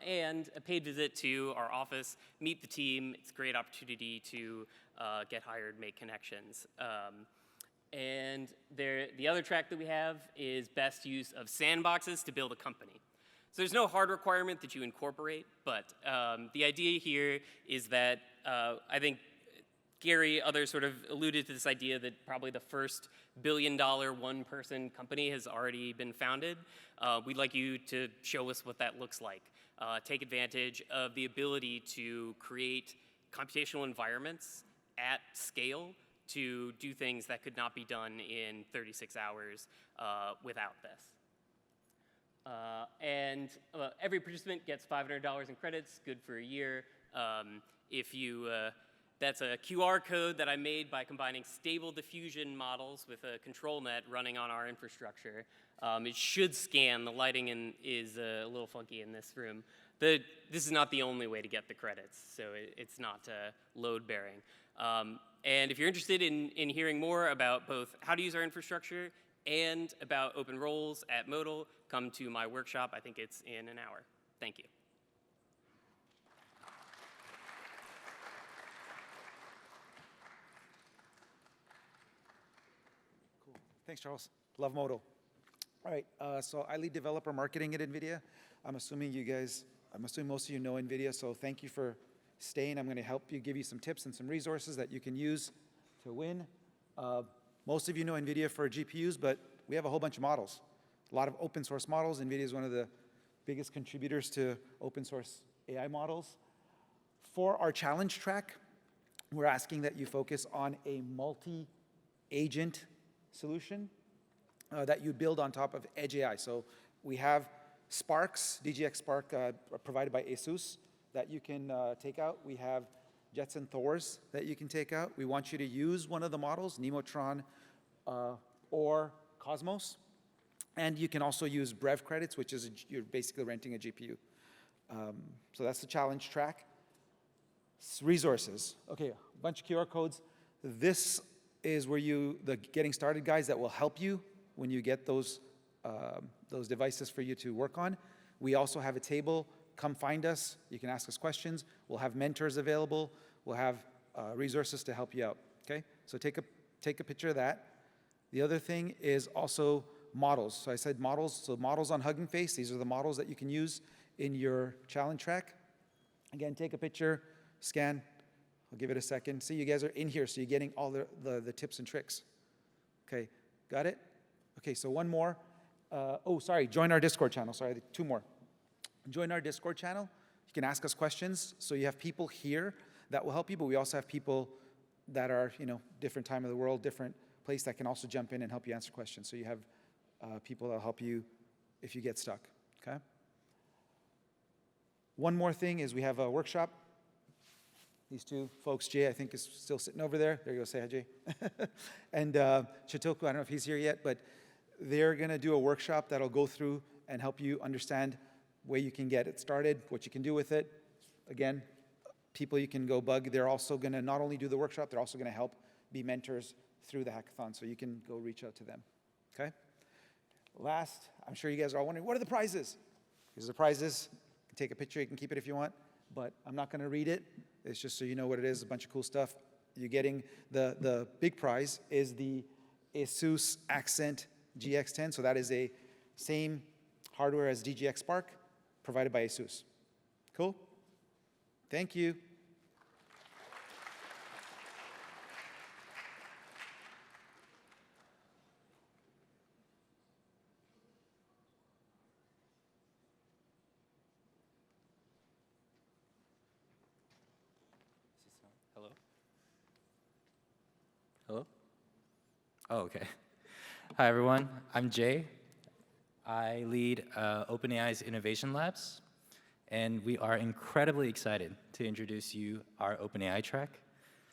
And a paid visit to our office, meet the team. It's a great opportunity to get hired, make connections. And the other track that we have is best use of sandboxes to build a company. So there's no hard requirement that you incorporate, but the idea here is that I think Garry, others sort of alluded to this idea that probably the first billion-dollar one-person company has already been founded. We'd like you to show us what that looks like. Take advantage of the ability to create computational environments at scale to do things that could not be done in 36 hours without this. And every participant gets $500 in credits, good for a year. That's a QR code that I made by combining stable diffusion models with a control net running on our infrastructure. It should scan. The lighting is a little funky in this room. This is not the only way to get the credits, so it's not load-bearing. And if you're interested in hearing more about both how to use our infrastructure and about open roles at Modal, come to my workshop. I think it's in an hour. Thank you. Cool. Thanks, Charles. Love Modal. All right, so I lead developer marketing at Nvidia. I'm assuming you guys I'm assuming most of you know Nvidia, so thank you for staying. I'm going to help you, give you some tips and some resources that you can use to win. Most of you know Nvidia for GPUs, but we have a whole bunch of models. A lot of open source models. Nvidia is one of the biggest contributors to open source AI models. For our challenge track, we're asking that you focus on a multi-agent solution that you build on top of Edge AI. So we have Sparks, DGX Spark, provided by ASUS, that you can take out. We have Jetson Thors that you can take out. We want you to use one of the models, Nemotron or Cosmos. And you can also use Brev credits, which is you're basically renting a GPU. So that's the challenge track. Resources. Okay, a bunch of QR codes. This is where the getting started guides that will help you when you get those devices for you to work on. We also have a table. Come find us. You can ask us questions. We'll have mentors available. We'll have resources to help you out. Okay, so take a picture of that. The other thing is also models. So I said models. So models on Hugging Face. These are the models that you can use in your challenge track. Again, take a picture. Scan. I'll give it a second. See, you guys are in here, so you're getting all the tips and tricks. Okay, got it? Okay, so one more. Oh, sorry, join our Discord channel. Sorry, two more. Join our Discord channel. You can ask us questions. So you have people here that will help you, but we also have people that are, different time of the world, different place that can also jump in and help you answer questions. So you have people that will help you if you get stuck, okay? One more thing is we have a workshop. These two folks, Jay, I think, is still sitting over there. There you go, say hi, Jay. And Chitoku, I don't know if he's here yet, but they're going to do a workshop that'll go through and help you understand where you can get it started, what you can do with it. Again, people you can go bug. They're also going to not only do the workshop, they're also going to help be mentors through the hackathon, so you can go reach out to them, okay? Last, I'm sure you guys are all wondering, what are the prizes? Here's the prizes. You can take a picture, you can keep it if you want, but I'm not going to read it. It's just so you know what it is, a bunch of cool stuff. You're getting the big prize is the ASUS Accent GX10. So that is a same hardware as DGX Spark, provided by ASUS. Cool? Thank you. Hello? Hello? Oh, okay. Hi, everyone. I'm Jay. I lead OpenAI's Innovation Labs, and we are incredibly excited to introduce you our OpenAI track.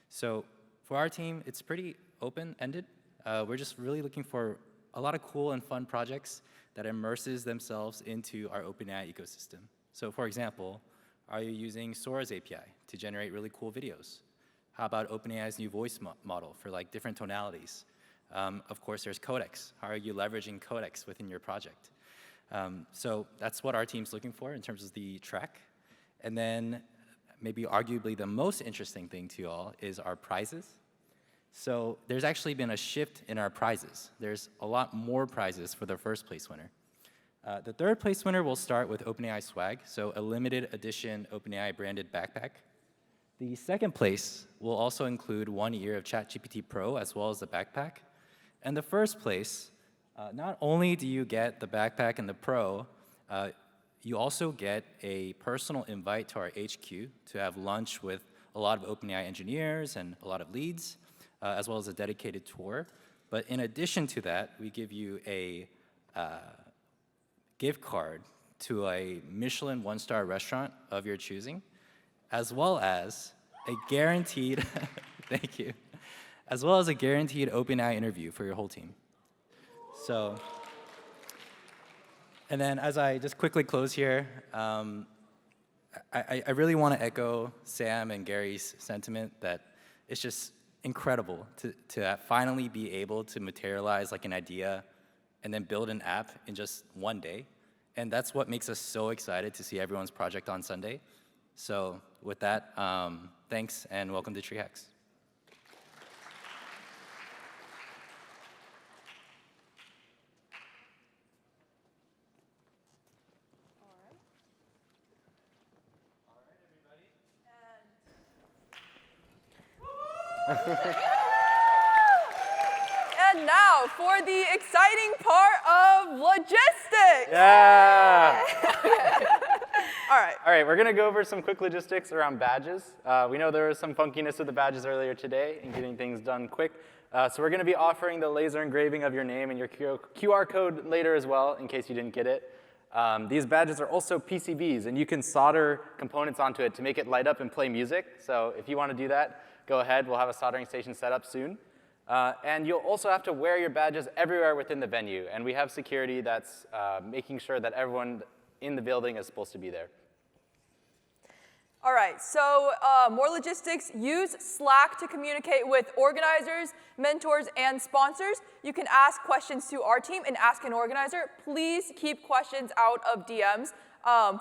So for our team, it's pretty open-ended. We're just really looking for a lot of cool and fun projects that immerses themselves into our OpenAI ecosystem. So for example, are you using Sora's API to generate really cool videos? How about OpenAI's new voice model for like different tonalities? Of course, there's Codex. How are you leveraging Codex within your project? So that's what our team's looking for in terms of the track. And then maybe arguably the most interesting thing to you all is our prizes. So there's actually been a shift in our prizes. There's a lot more prizes for the first place winner. The third place winner will start with OpenAI swag, so a limited edition OpenAI branded backpack. The second place will also include 1 year of ChatGPT Pro as well as the backpack. And the first place, not only do you get the backpack and the Pro, you also get a personal invite to our HQ to have lunch with a lot of OpenAI engineers and a lot of leads, as well as a dedicated tour. But in addition to that, we give you a gift card to a Michelin one-star restaurant of your choosing, as well as a guaranteed, thank you, as well as a guaranteed OpenAI interview for your whole team. So, and then as I just quickly close here, I really want to echo Sam and Gary's sentiment that it's just incredible to finally be able to materialize like an idea and then build an app in just one day. And that's what makes us so excited to see everyone's project on Sunday. So with that, thanks and welcome to TreeHacks. And now for the exciting part of logistics. Yeah. All right. All right, we're going to go over some quick logistics around badges. We know there was some funkiness with the badges earlier today and getting things done quick. So we're going to be offering the laser engraving of your name and your QR code later as well, in case you didn't get it. These badges are also PCBs, and you can solder components onto it to make it light up and play music. So if you want to do that, go ahead. We'll have a soldering station set up soon. And you'll also have to wear your badges everywhere within the venue. And we have security that's making sure that everyone in the building is supposed to be there. All right, so more logistics. Use Slack to communicate with organizers, mentors, and sponsors. You can ask questions to our team and ask an organizer. Please keep questions out of DMs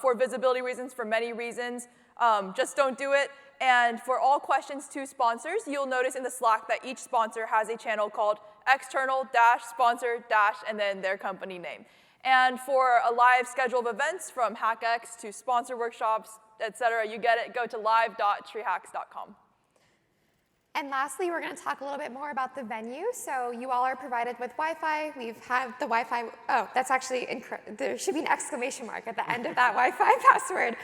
for visibility reasons, for many reasons. Just don't do it. And for all questions to sponsors, you'll notice in the Slack that each sponsor has a channel called external-sponsor- and then their company name. And for a live schedule of events from HackX to sponsor workshops, etc., you get it, go to live.treehacks.com. And lastly, we're going to talk a little bit more about the venue. So you all are provided with Wi-Fi. We've had the Wi-Fi. Oh, that's actually there should be an exclamation mark at the end of that Wi-Fi password.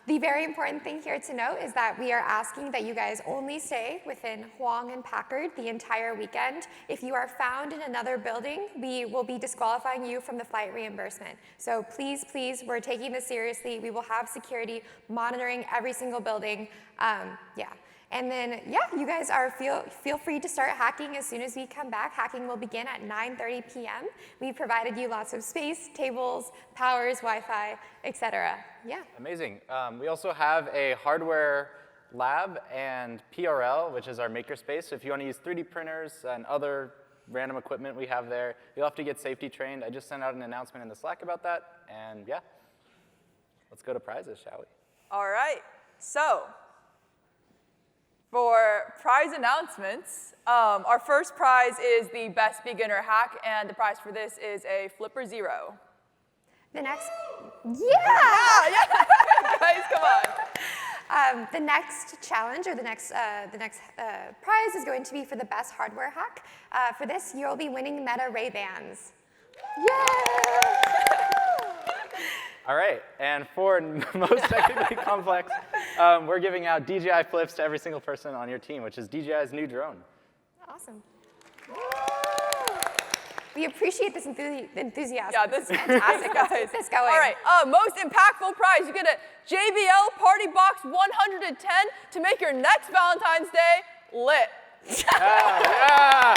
The very important thing here to note is that we are asking that you guys only stay within Huang and Packard the entire weekend. If you are found in another building, we will be disqualifying you from the flight reimbursement. So please, please, we're taking this seriously. We will have security monitoring every single building. Yeah. And then, yeah, you guys are feel free to start hacking as soon as we come back. Hacking will begin at 9:30 p.m. We've provided you lots of space, tables, powers, Wi-Fi, etc. Yeah. Amazing. We also have a hardware lab and PRL, which is our makerspace. So if you want to use 3D printers and other random equipment we have there, you'll have to get safety trained. I just sent out an announcement in the Slack about that. And yeah, let's go to prizes, shall we? All right. So for prize announcements, our first prize is the best beginner hack, and the prize for this is a Flipper Zero. The next, yeah, guys, come on. The next challenge, or the next prize, is going to be for the best hardware hack. For this, you'll be winning Meta Ray-Bans. Yay! All right, and for most technically complex, we're giving out DJI flips to every single person on your team, which is DJI's new drone. Awesome. We appreciate this enthusiasm. Yeah, this is fantastic. guys. Let's keep this going. All right, most impactful prize. You get a JBL Party Box 110 to make your next Valentine's Day lit. Yeah.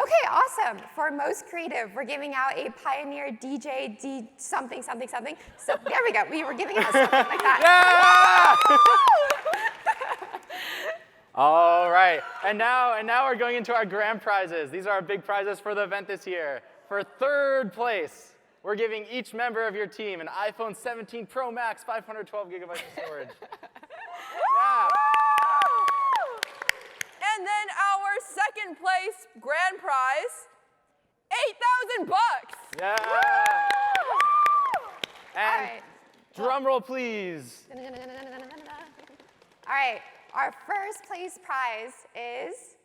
Okay, awesome. For most creative, we're giving out a Pioneer DJ D something, something, something. So there we go. We were giving out something like that. Yeah! All right, and now we're going into our grand prizes. These are our big prizes for the event this year. For third place, we're giving each member of your team an iPhone 17 Pro Max, 512 gigabytes of storage. Yeah. And then our second place grand prize, $8,000 bucks. Yeah. And drum roll, please. All right, our first place prize is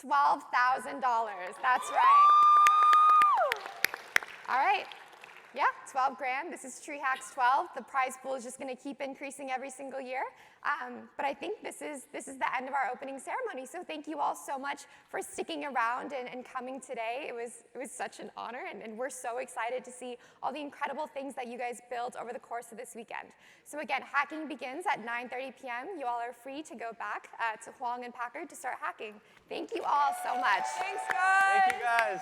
$12,000. That's right. All right. Yeah, 12 grand. This is TreeHacks 12. The prize pool is just going to keep increasing every single year. But I think this is the end of our opening ceremony. So thank you all so much for sticking around and coming today. It was such an honor, and we're so excited to see all the incredible things that you guys built over the course of this weekend. So again, hacking begins at 9:30 p.m. You all are free to go back to Huang and Packard to start hacking. Thank you all so much. Thanks, guys. Thank you, guys.